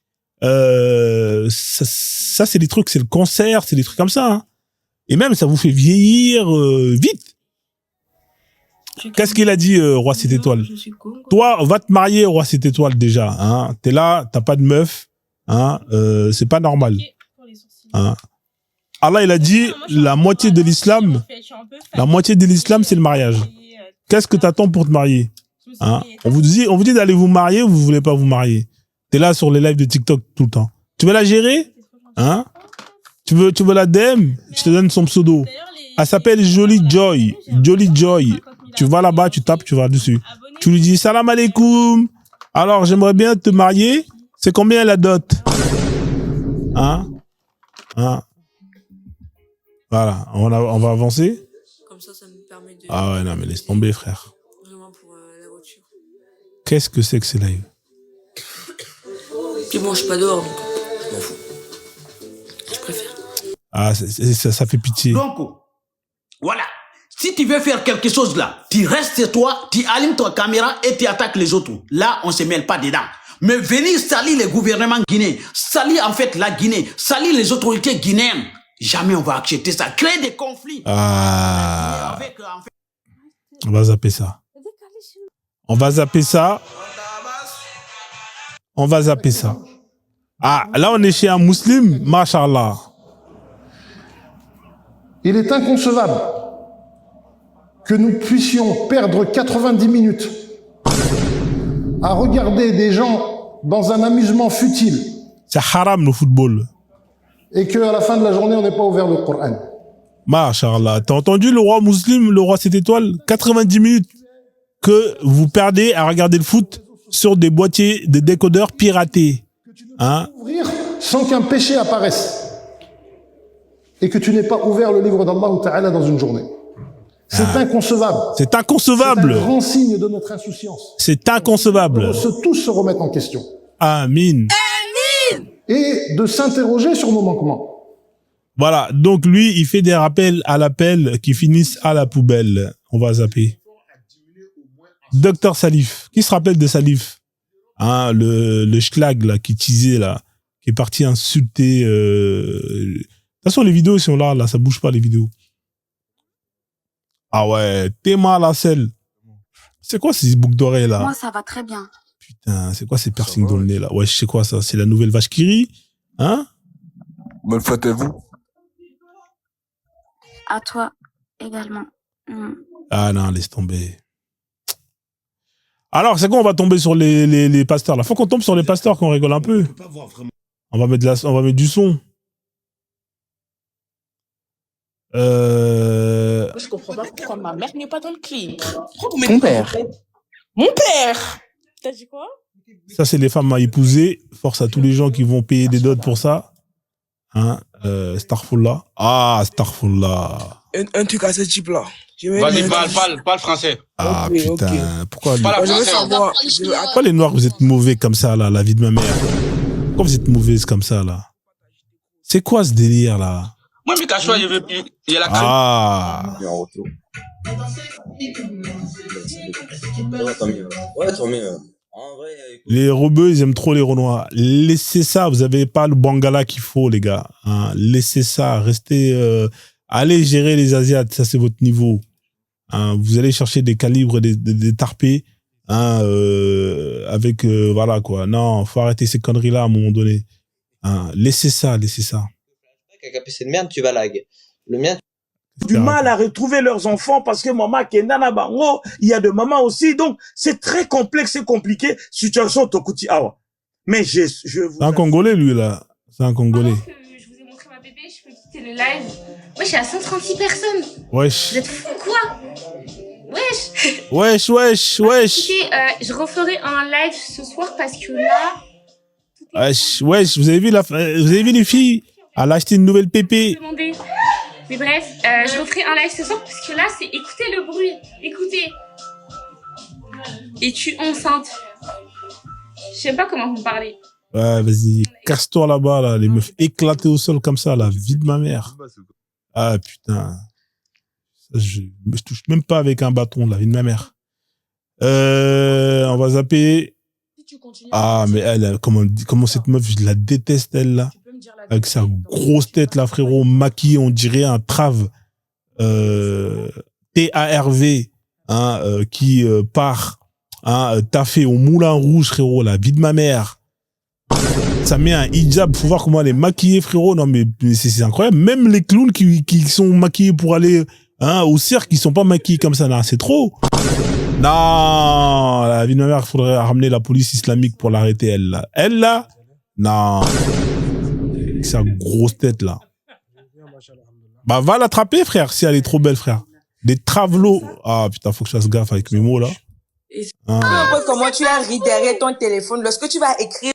Speaker 1: Ça, c'est des trucs, c'est le cancer, c'est des trucs comme ça, hein. Et même, ça vous fait vieillir, vite. Qu'est-ce qu'il a dit, Roi 7 étoiles? Toi, va te marier, Roi 7 étoiles, déjà, hein. T'es là, t'as pas de meuf, hein. C'est pas normal. Hein. Allah, il a dit, la moitié de l'islam, c'est le mariage. Qu'est-ce que t'attends pour te marier? Hein? On vous dit d'aller vous marier ou vous voulez pas vous marier? T'es là sur les lives de TikTok tout le temps. Tu veux la gérer? Hein? Tu veux la DM? Je te donne son pseudo. Elle s'appelle Jolly Joy. Jolly Joy. Tu vas là-bas, tu tapes, tu vas dessus. Tu lui dis salam alaikum. Alors, j'aimerais bien te marier. C'est combien la dot? Hein? Hein? Voilà, on va avancer.
Speaker 17: Comme ça me permet de...
Speaker 1: Ah ouais, non, mais laisse tomber, frère.
Speaker 17: Vraiment pour la voiture.
Speaker 1: Qu'est-ce que c'est que ces lives?
Speaker 17: Puis moi, je suis pas dehors, donc je m'en fous. Je préfère.
Speaker 1: Ah, ça fait pitié.
Speaker 2: Donc, voilà. Si tu veux faire quelque chose là, tu restes chez toi, tu allumes ta caméra et tu attaques les autres. Là, on se mêle pas dedans. Mais venir salir les gouvernements guinéens, salir en fait la Guinée, salir les autorités guinéennes, jamais on va accepter ça. Créer des conflits.
Speaker 1: Ah. On va zapper ça. On va zapper ça. Ah, là on est chez un musulman, mashallah.
Speaker 4: Il est inconcevable que nous puissions perdre 90 minutes à regarder des gens dans un amusement futile.
Speaker 1: C'est haram le football.
Speaker 4: Et qu'à la fin de la journée, on n'ait pas ouvert le Coran.
Speaker 1: Mashallah. T'as entendu le roi musulman, le roi 7 étoiles? 90 minutes que vous perdez à regarder le foot sur des boîtiers, des décodeurs piratés. Hein?
Speaker 4: Ouvrir sans qu'un péché apparaisse. Et que tu n'aies pas ouvert le livre d'Allah Ta'ala dans une journée. C'est inconcevable.
Speaker 1: C'est inconcevable.
Speaker 4: C'est un grand signe de notre insouciance.
Speaker 1: C'est inconcevable.
Speaker 4: On doit tous se remettre en question.
Speaker 1: Amin.
Speaker 4: Et de s'interroger sur nos manquements.
Speaker 1: Voilà. Donc lui, il fait des rappels à l'appel qui finissent à la poubelle. On va zapper. Docteur Salif. Qui se rappelle de Salif? Hein, le schlag, là, qui teasait, là, qui est parti insulter, de toute façon, les vidéos sont là, ça bouge pas, les vidéos. Ah ouais, t'es mal à selle. C'est quoi ces boucles d'oreilles là?
Speaker 5: Moi, ça va très bien.
Speaker 1: Putain, c'est quoi ces piercings dans le nez là? Ouais, je sais quoi ça? C'est la nouvelle vache qui rit? Hein?
Speaker 24: Bonne fête à vous.
Speaker 5: À toi également.
Speaker 1: Ah non, laisse tomber. Alors, c'est quoi? On va tomber sur les pasteurs là. Faut qu'on tombe sur les pasteurs, qu'on rigole un peu. On va mettre du son.
Speaker 12: Je comprends pas pourquoi ma mère n'est pas dans le clip.
Speaker 21: Ton père.
Speaker 12: Mon père. T'as dit quoi?
Speaker 1: Ça, c'est les femmes à épouser. Force à tous les gens qui vont payer des dots pour ça. Hein? Starfullah. Ah, Starfullah.
Speaker 21: Un truc à ce type-là.
Speaker 3: Vas-y, parle français.
Speaker 1: Ah,
Speaker 21: okay,
Speaker 1: putain.
Speaker 21: Okay.
Speaker 1: Pourquoi,
Speaker 21: pourquoi
Speaker 1: les Noirs, vous êtes mauvais comme ça, là, la vie de ma mère? Pourquoi vous êtes mauvaise comme ça, là? C'est quoi ce délire, là?
Speaker 3: Moi, je veux plus. Il y a la crème.
Speaker 1: Ah.
Speaker 25: Ouais, tant mieux.
Speaker 1: Les rebeux, ils aiment trop les Renois. Laissez ça, vous avez pas le Bangala qu'il faut, les gars. Hein, laissez ça, restez... allez gérer les Asiates, ça c'est votre niveau. Hein, vous allez chercher des calibres, des tarpés, hein, avec... voilà, quoi. Non, faut arrêter ces conneries-là à un moment donné. Hein, laissez ça.
Speaker 25: C'est de merde, tu vas lag. Le mien...
Speaker 21: Du mal à retrouver leurs enfants parce que maman qui est nana bango, il y a de maman aussi, donc c'est très complexe et compliqué. Situation Tokuti Awa. Mais je vous...
Speaker 1: C'est un Congolais, lui, là. C'est un Congolais.
Speaker 10: Je vous ai montré ma bébé, je peux quitter le live. Wesh, je suis à 136 personnes.
Speaker 1: Wesh.
Speaker 10: Vous êtes fous, quoi? Wesh.
Speaker 1: Wesh.
Speaker 10: Écoutez, je referai un live ce soir parce que là...
Speaker 1: Wesh, vous avez vu les filles? Elle a acheté une nouvelle pépé.
Speaker 10: Mais bref, je referai un live ce soir parce que là, c'est écoutez le bruit. Écoutez. Es-tu enceinte? Je sais pas comment vous me parlez.
Speaker 1: Ouais, vas-y, casse-toi là-bas, là, les meufs éclatées au sol comme ça, la vie de ma mère. Ah, putain. Ça, je touche même pas avec un bâton, la vie de ma mère. On va zapper. Ah, mais elle, comment cette meuf, je la déteste, elle, là. Avec sa grosse tête, là, frérot, maquillée, on dirait un trave. TARV, hein, qui part, hein, taffé au Moulin Rouge, frérot, la vie de ma mère. Ça met un hijab, faut voir comment elle est maquillée, frérot. Non, mais c'est incroyable. Même les clowns qui sont maquillés pour aller, hein, au cirque, ils sont pas maquillés comme ça, là. C'est trop. Non, la vie de ma mère, il faudrait ramener la police islamique pour l'arrêter, elle, là. Elle, là, non. Avec sa grosse tête, là. Bah, va l'attraper, frère, si elle est trop belle, frère. Des travelots. Ah, putain, faut que je fasse gaffe avec mes mots, là.
Speaker 6: Ah. Comment tu as ri derrière ton téléphone lorsque tu vas écrire.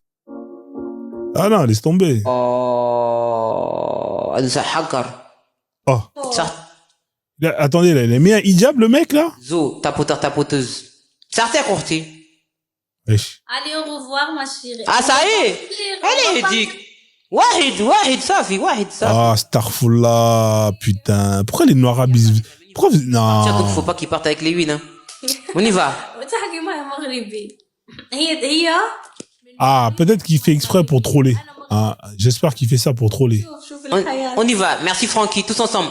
Speaker 1: Ah non, laisse tomber.
Speaker 18: Oh,
Speaker 1: Oh. Là, attendez, là, il a mis un hijab, le mec, là?
Speaker 18: Zo, tapoteuse. Certains courtiers.
Speaker 1: Wesh.
Speaker 19: Allez, au revoir, ma chérie.
Speaker 18: Ah, ça y est. Elle est éthique. Wahid, Safi.
Speaker 1: Ah, Starfullah, putain. Pourquoi les noirs abusent? Pourquoi vous... Non.
Speaker 18: Tiens, donc faut pas qu'ils partent avec les huiles, hein. On y va.
Speaker 1: Ah, peut-être qu'il fait exprès pour troller. Ah, j'espère qu'il fait ça pour troller.
Speaker 18: On y va. Merci, Francky, tous ensemble.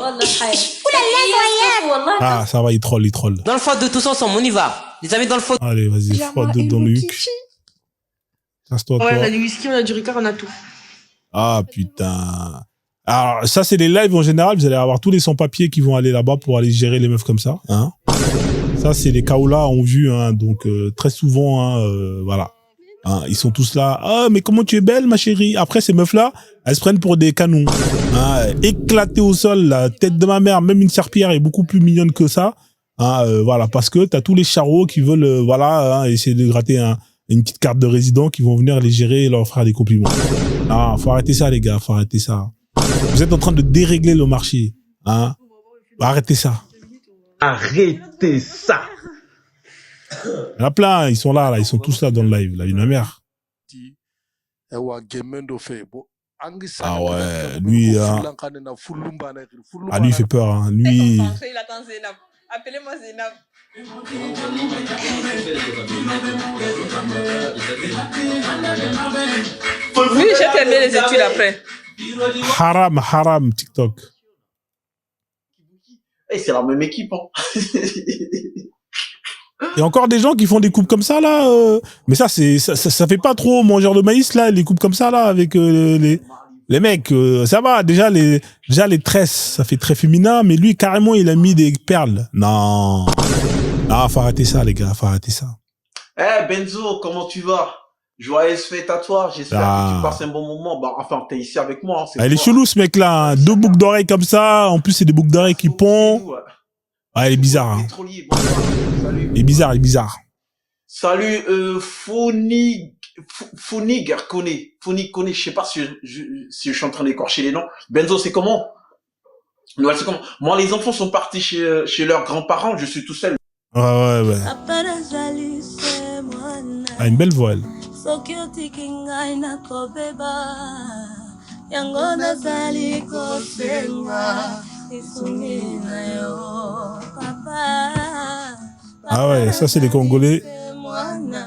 Speaker 1: Ah, ça va, il troll.
Speaker 18: Dans le x2, tous ensemble, on y va. Les amis, dans le x2.
Speaker 1: Allez, vas-y, x2 dans le huc. Casse-toi,
Speaker 17: Ouais,
Speaker 1: toi.
Speaker 17: on a du whisky, on a du Ricard, on a tout.
Speaker 1: Ah, putain. Alors, ça, c'est les lives en général. Vous allez avoir tous les sans-papiers qui vont aller là-bas pour aller gérer les meufs comme ça. Hein. Ça, c'est les Kaola ont vu. Hein, donc, très souvent, hein, voilà. Hein, ils sont tous là. Ah, mais comment tu es belle, ma chérie. Après, ces meufs-là, elles se prennent pour des canons. Hein, éclatées au sol, la tête de ma mère, même une serpillière est beaucoup plus mignonne que ça. Hein, voilà, parce que t'as tous les charros qui veulent, voilà, hein, essayer de gratter une petite carte de résident qui vont venir les gérer et leur faire des compliments. Ah, faut arrêter ça, les gars, faut arrêter ça. Vous êtes en train de dérégler le marché. Hein? Arrêtez ça.
Speaker 15: Arrêtez ça.
Speaker 1: Il y en a plein, ils sont là, ils sont tous là dans le live, la vie de ma mère. Ah ouais, lui, hein. Ah, lui, il fait peur, hein. Lui.
Speaker 12: Appelez-moi Zénab. Oui, j'ai terminé les études après.
Speaker 1: Haram, TikTok.
Speaker 7: Et c'est la même équipe, hein.
Speaker 1: Il y a encore des gens qui font des coupes comme ça, là. Mais ça fait pas trop mangeur de maïs, là, les coupes comme ça, là, avec les mecs. Ça va, déjà les tresses, ça fait très féminin, mais lui, carrément, il a mis des perles. Non. Ah, faut arrêter ça, les gars, faut arrêter ça.
Speaker 7: Eh, Benzo, comment tu vas? Joyeuse fête à toi, j'espère que tu passes un bon moment. Bah, enfin, t'es ici avec moi. Hein,
Speaker 1: il est chelou, ce mec-là. Hein. 2 boucles d'oreilles comme ça. En plus, c'est des boucles d'oreilles qui pondent. Ah, il est bizarre. Hein. Il est bizarre.
Speaker 7: Salut, Founig Kone, je sais pas si je suis en train d'écorcher les noms. Benzo, c'est comment? Ouais, c'est comment? Moi, les enfants sont partis chez leurs grands-parents, je suis tout seul.
Speaker 1: Ouais. Ah, une belle voix, elle. Ah ouais, ça c'est les Congolais.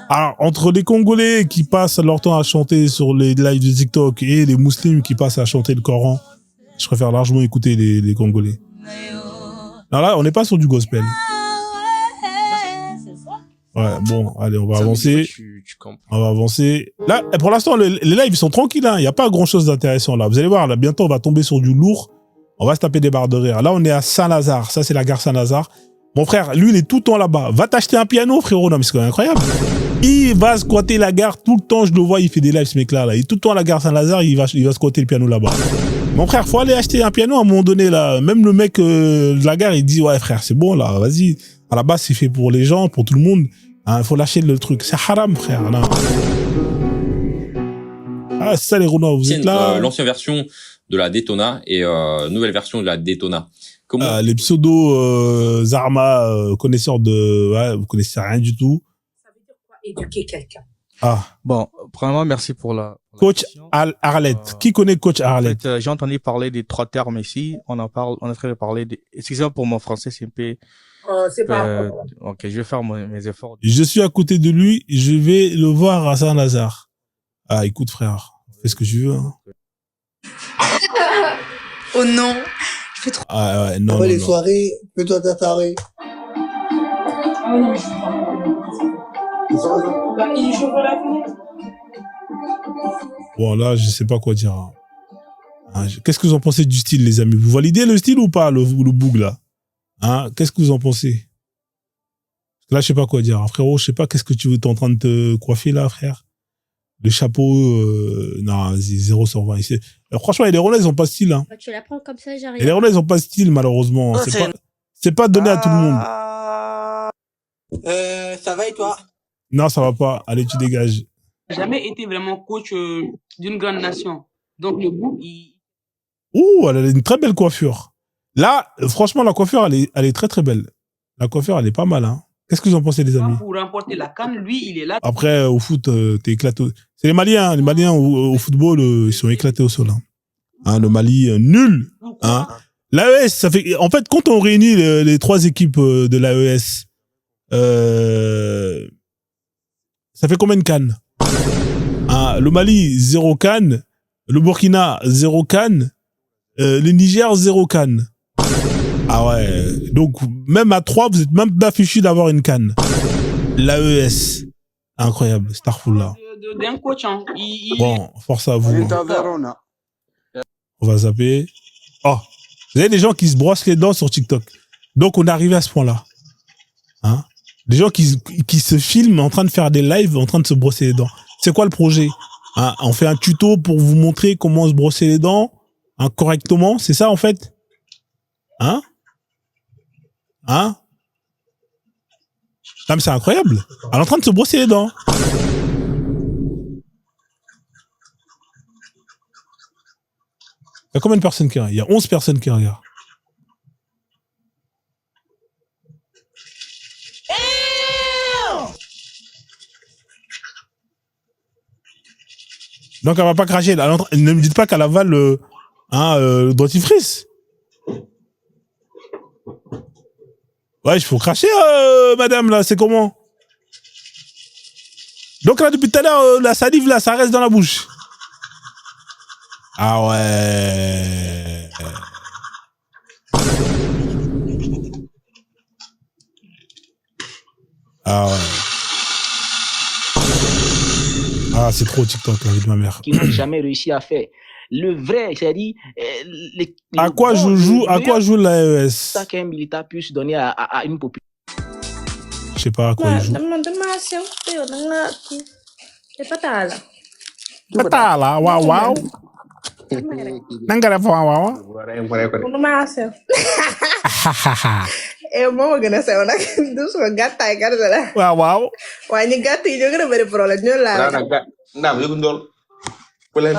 Speaker 1: Alors, entre les Congolais qui passent leur temps à chanter sur les lives de TikTok et les musulmans qui passent à chanter le Coran, je préfère largement écouter les Congolais. Alors là, on n'est pas sur du gospel. Ouais, bon, allez, on va avancer. On va avancer. Là, pour l'instant, les lives sont tranquilles. Il n'y a pas grand-chose d'intéressant là. Vous allez voir, là, bientôt, on va tomber sur du lourd. On va se taper des barres de rire. Là, on est à Saint-Lazare. Ça, c'est la gare Saint-Lazare. Mon frère, lui, il est tout le temps là-bas. Va t'acheter un piano, frérot. Non, mais c'est quand même incroyable. Il va squatter la gare tout le temps. Je le vois, il fait des lives, ce mec-là. Là. Il est tout le temps à la gare Saint-Lazare. Il va squatter le piano là-bas. Mon frère, faut aller acheter un piano à un moment donné, là. Même le mec de la gare, il dit, ouais, frère, c'est bon, là. Vas-y. À la base, c'est fait pour les gens, pour tout le monde. Il faut lâcher le truc. C'est haram, frère. Non. Ah, c'est ça, les Renois. Vous êtes là.
Speaker 8: L'ancienne version de la Daytona et nouvelle version de la Daytona. Comment
Speaker 1: Les pseudo Zarma, connaisseurs de... Ouais, vous connaissez rien du tout.
Speaker 6: Éduquer quelqu'un.
Speaker 1: Ah.
Speaker 9: Bon, premièrement, merci pour la
Speaker 1: Coach Arlette. Qui connaît Coach Arlette?
Speaker 9: En fait, j'ai entendu parler des 3 termes ici. On en est en train de parler des... Excusez-moi pour mon français, c'est un peu...
Speaker 6: c'est pas
Speaker 9: ok, je vais faire mes efforts.
Speaker 1: Je suis à côté de lui, je vais le voir à Saint-Lazare. Ah, écoute, frère, fais ce que tu veux. Hein.
Speaker 6: Oh non, je fais trop.
Speaker 1: Ah ouais, non,
Speaker 11: Après
Speaker 1: non,
Speaker 11: les
Speaker 1: non.
Speaker 11: soirées, fais-toi ta tarée.
Speaker 1: Bon, là, je sais pas quoi dire. Hein, qu'est-ce que vous en pensez du style, les amis? Vous validez le style ou pas, le boug, là? Hein? Qu'est-ce que vous en pensez? Là, je sais pas quoi dire. Hein, frérot, je sais pas qu'est-ce que tu es en train de te coiffer, là, frère. Le chapeau, non, 0 sur 20. Ici. Franchement, les Rwandais, ils ont pas de style. Hein.
Speaker 13: Tu la prends comme ça, j'arrive.
Speaker 1: Et les Rwandais, ils ont pas de style, malheureusement. C'est pas donné à tout le monde.
Speaker 11: Ça va et toi?
Speaker 1: Non, ça va pas. Allez, tu dégages.
Speaker 16: Jamais été vraiment coach d'une grande nation. Donc le bout,
Speaker 1: Ouh, elle a une très belle coiffure. Là, franchement, la coiffure, elle est très très belle. La coiffure, elle est pas mal. Hein. Qu'est-ce que vous en pensez, les amis?
Speaker 16: pour remporter la CAN, lui, il est là.
Speaker 1: Après, au foot, t'es éclaté. C'est les Maliens. Hein. Les Maliens, au football, ils sont éclatés au sol. Hein. Hein, le Mali, nul. Hein. L'AES, ça fait... En fait, quand on réunit les 3 équipes de l'AES, ça fait combien de CAN? Hein, le Mali, 0 CAN. Le Burkina, 0 CAN. Le Niger, 0 CAN. Ah ouais. Donc, même à 3, vous êtes même pas fichu d'avoir une CAN. L'AES. Incroyable. Starfullah.
Speaker 16: D'un coach, hein.
Speaker 1: Bon, force à vous. Hein. On va zapper. Oh. Vous avez des gens qui se brossent les dents sur TikTok. Donc, on est arrivé à ce point-là. Hein? Des gens qui se filment en train de faire des lives, en train de se brosser les dents. C'est quoi le projet? Hein? On fait un tuto pour vous montrer comment se brosser les dents, hein, correctement. C'est ça, en fait? Hein? Hein? Non, mais c'est incroyable. Elle est en train de se brosser les dents. Il y a combien de personnes qui regardent? Il y a 11 personnes qui regardent. Donc elle va pas cracher. Ne me dites pas qu'elle avale le dentifrice. Ouais, il faut cracher, madame, là, c'est comment? Donc là, depuis tout à l'heure, la salive, là, ça reste dans la bouche. Ah ouais. Ah ouais. Ah, c'est trop TikTok, la vie de ma mère.
Speaker 26: Qui n'ont jamais réussi à faire. Le vrai, c'est-à-dire...
Speaker 1: à quoi joue l'AES?
Speaker 26: Ça qu'un militaire puisse donner à une population.
Speaker 1: Je sais pas à quoi il joue. Patala, waouh waouh. Nangara waouh waouh.
Speaker 6: Mau gën a sew nag du soo gàttaay gàtt la.
Speaker 1: waaw waaw.
Speaker 6: waaye ñi gàtt yi ñoo gën a bëri problème ñoo laa.
Speaker 25: ndaama yëgu ndool. ku leen.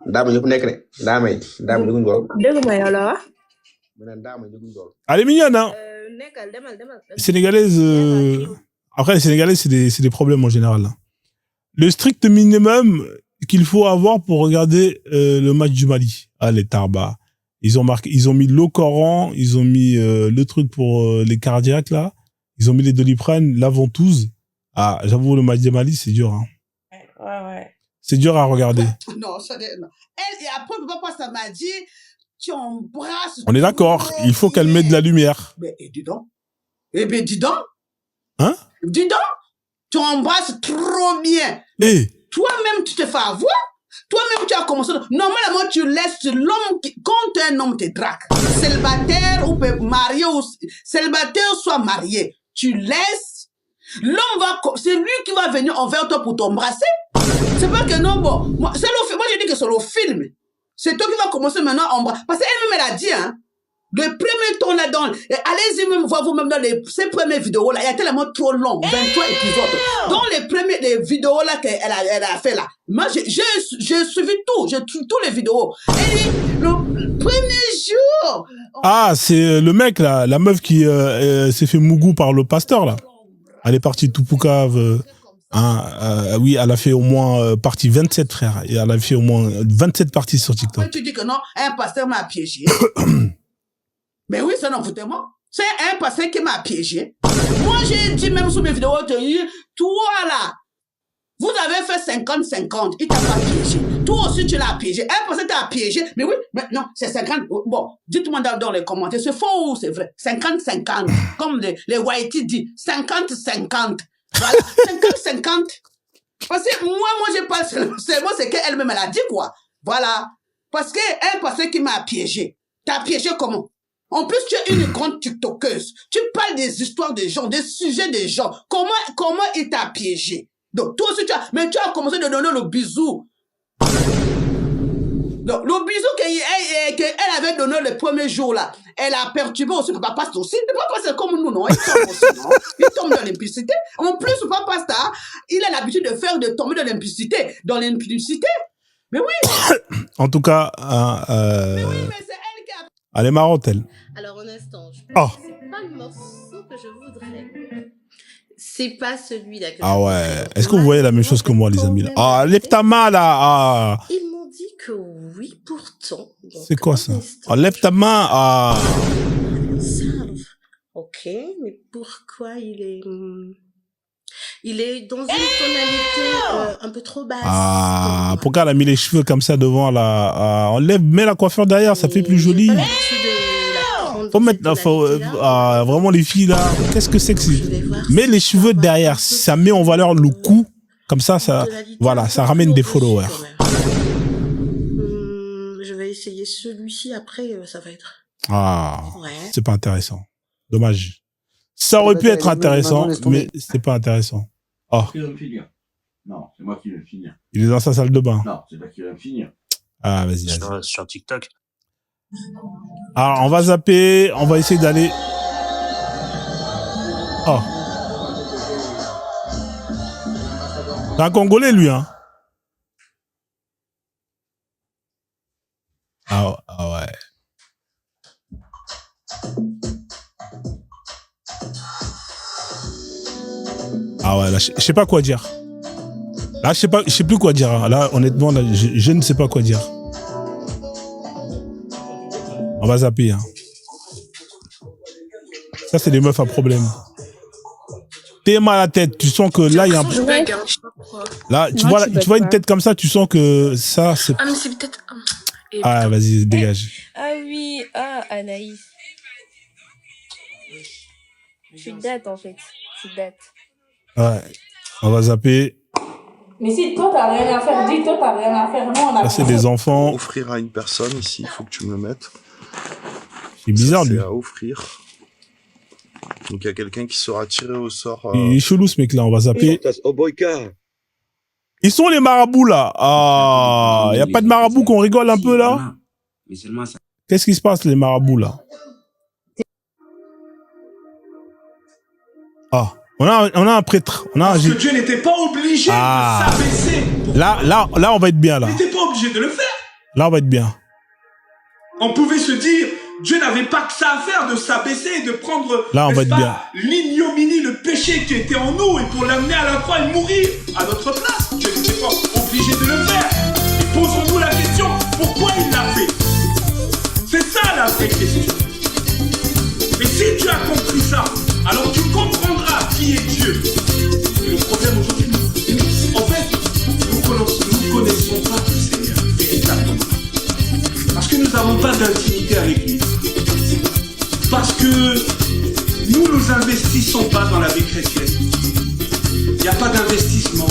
Speaker 25: ndaama yëpp nekk de. ndaama yëgu ndool.
Speaker 6: dégg ma yow la wax.
Speaker 25: ndaama yëgu ndool.
Speaker 1: Elle est mignonne, hein.
Speaker 6: Demal.
Speaker 1: Sénégalaise. Après, les Sénégalais, c'est des problèmes en général. Hein. Le strict minimum qu'il faut avoir pour regarder le match du Mali. Ah, les Tarba. Ils ont mis le Coran, ils ont mis le truc pour les cardiaques, là. Ils ont mis les Doliprane, la ventouse. Ah, j'avoue, le match du Mali, c'est dur, hein.
Speaker 6: Ouais.
Speaker 1: C'est dur à regarder.
Speaker 27: Non, non. Elle, et après, papa, ça m'a dit, tu embrasses.
Speaker 1: On est d'accord, il faut qu'elle mette de la lumière.
Speaker 27: Mais dis donc. Eh bien, dis donc.
Speaker 1: Hein?
Speaker 27: Dis donc. Tu embrasses trop bien.
Speaker 1: Eh.
Speaker 27: Toi-même, tu te fais avoir. Toi-même, tu as commencé. Normalement, tu laisses l'homme quand un homme te drague. Célibataire ou marié ou célibataire soit marié. Tu laisses. L'homme va, c'est lui qui va venir envers toi pour t'embrasser. C'est pas que non, bon. Moi, je dis que c'est le film. C'est toi qui vas commencer maintenant à embrasser. Parce qu'elle-même, elle a dit, hein. Le premier ton là allez-y même voir vous-même dans ces premières vidéos là, il y a tellement trop long, 23 épisodes. Dans les vidéos là qu'elle a fait là, moi j'ai suivi tout, j'ai suivi tous les vidéos. Et le premier jour.
Speaker 1: Ah, c'est le mec là, la meuf qui s'est fait mougou par le pasteur là. Elle est partie tout poucave. Oui, elle a fait au moins partie 27 frères. Et elle a fait au moins 27 parties sur TikTok.
Speaker 27: Tu dis que non, un pasteur m'a piégé. Mais oui, ça n'en foutait moi. C'est un pasteur qui m'a piégé. Moi, j'ai dit même sur mes vidéos, toi là, vous avez fait 50-50, il t'a pas piégé. Toi aussi, tu l'as piégé. Un pasteur t'a piégé. Mais oui, mais non, c'est 50. Bon, dites-moi dans les commentaires, c'est faux ou c'est vrai? 50-50. Comme les Whitey disent, 50-50. Voilà, 50-50. Parce que moi, j'ai pas seulement c'est qu'elle-même, elle a dit quoi. Voilà. Parce qu'un pasteur qui m'a piégé. T'as piégé comment? En plus, tu es une grande tiktokeuse. Tu parles des histoires des gens, des sujets des gens. Comment il t'a piégé? Donc, toi aussi, tu as commencé de donner le bisou. Donc, le bisou qu'elle avait donné le premier jour, là, elle a perturbé aussi. Papa Pasta aussi. Papa Pasta, c'est comme nous, non? Il tombe aussi, non? Il tombe dans l'impudicité. En plus, Papa Pasta, il a l'habitude de tomber dans l'impudicité. Dans l'impudicité. Mais oui.
Speaker 1: En tout cas,
Speaker 27: mais oui, mais c'est elle qui a...
Speaker 1: elle est marrante, elle.
Speaker 18: Alors, un instant. C'est pas le morceau que je voudrais. C'est pas celui-là que
Speaker 1: Ah ouais. Est-ce que vous voyez la même chose que moi, les amis? Là ah, lève ta main, là. Ah.
Speaker 18: Ils m'ont dit que oui, pourtant.
Speaker 1: C'est quoi ça? Ah, lève ta main. Ah.
Speaker 18: Ok, mais pourquoi il est dans une tonalité un peu trop basse.
Speaker 1: Ah, pourquoi elle a mis les cheveux comme ça devant là? Enlève, mets la coiffure derrière, ça fait plus joli. Faut mettre, vraiment les filles là, qu'est-ce que c'est que c'est? Mets les cheveux derrière, ça met en valeur le cou, comme ça, voilà, ça ramène des followers.
Speaker 18: Je vais essayer celui-ci, après ça va être...
Speaker 1: Ah, c'est pas intéressant. Dommage. Ça aurait pu être intéressant, mais c'est pas intéressant. Oh.
Speaker 7: Non, c'est moi qui vais me finir.
Speaker 1: Il est dans sa salle de bain.
Speaker 7: Non, c'est pas qui va me finir.
Speaker 1: Ah, vas-y.
Speaker 2: Sur TikTok.
Speaker 1: Alors, on va zapper, on va essayer d'aller... Oh. C'est un Congolais, lui, hein. Ah ouais. Ah ouais, là, je sais pas quoi dire. Là, je sais plus quoi dire. Hein. Là, honnêtement, là, je ne sais pas quoi dire. On va zapper. Hein. Ça, c'est des meufs à problème. T'es mal à la tête. Tu sens que là, il y a un... Là, tu vois une tête comme ça, tu sens que ça, c'est...
Speaker 10: Ah, mais c'est peut-être...
Speaker 1: Ah, vas-y, dégage.
Speaker 4: Ah oui, Anaïs. Je suis date, en fait. Je suis date.
Speaker 1: Ouais, on va zapper.
Speaker 12: Mais si toi, t'as rien à faire, dis toi, t'as rien à faire. Non, on a...
Speaker 1: Ça, c'est des enfants.
Speaker 13: Offrir à une personne ici, il faut que tu me le mettes.
Speaker 1: C'est bizarre, lui.
Speaker 13: C'est à offrir. Donc, il y a quelqu'un qui sera tiré au sort.
Speaker 1: Il est chelou, ce mec-là, on va zapper. Ils sont les marabouts, là. Ah, il n'y a pas de marabouts qu'on rigole un peu, là? Qu'est-ce qui se passe, les marabouts, là? Ah, on a un prêtre.
Speaker 7: Parce que Dieu n'était pas obligé de s'abaisser.
Speaker 1: Là, on va être bien, là.
Speaker 7: Il n'était pas obligé de le faire.
Speaker 1: Là, on va être bien.
Speaker 7: On pouvait se dire, Dieu n'avait pas que ça à faire de s'abaisser et de prendre l'ignominie, le péché qui était en nous et pour l'amener à la croix et mourir à notre place. Dieu n'était pas obligé de le faire. Et posons-nous la question, pourquoi il l'a fait? C'est ça la vraie question. Et si tu as compris ça, alors tu comprendras qui est Dieu. Et le problème aujourd'hui, en fait, nous connaissons pas le Seigneur véritablement. Parce que nous n'avons pas d'intimité avec lui. Parce que nous investissons pas dans la vie chrétienne. Il n'y a pas d'investissement.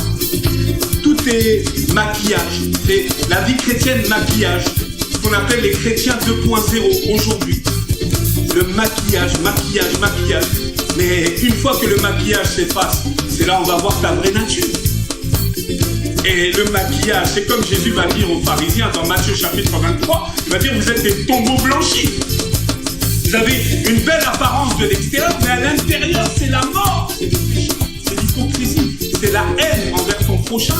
Speaker 7: Tout est maquillage. C'est la vie chrétienne maquillage. Ce qu'on appelle les chrétiens 2.0 aujourd'hui. Le maquillage. Mais une fois que le maquillage s'efface, c'est là où on va voir ta vraie nature. Et le maquillage, c'est comme Jésus va dire aux pharisiens dans Matthieu chapitre 23, il va dire vous êtes des tombeaux blanchis. Vous avez une belle apparence de l'extérieur, mais à l'intérieur, c'est la mort, c'est le péché, c'est l'hypocrisie, c'est la haine envers ton prochain,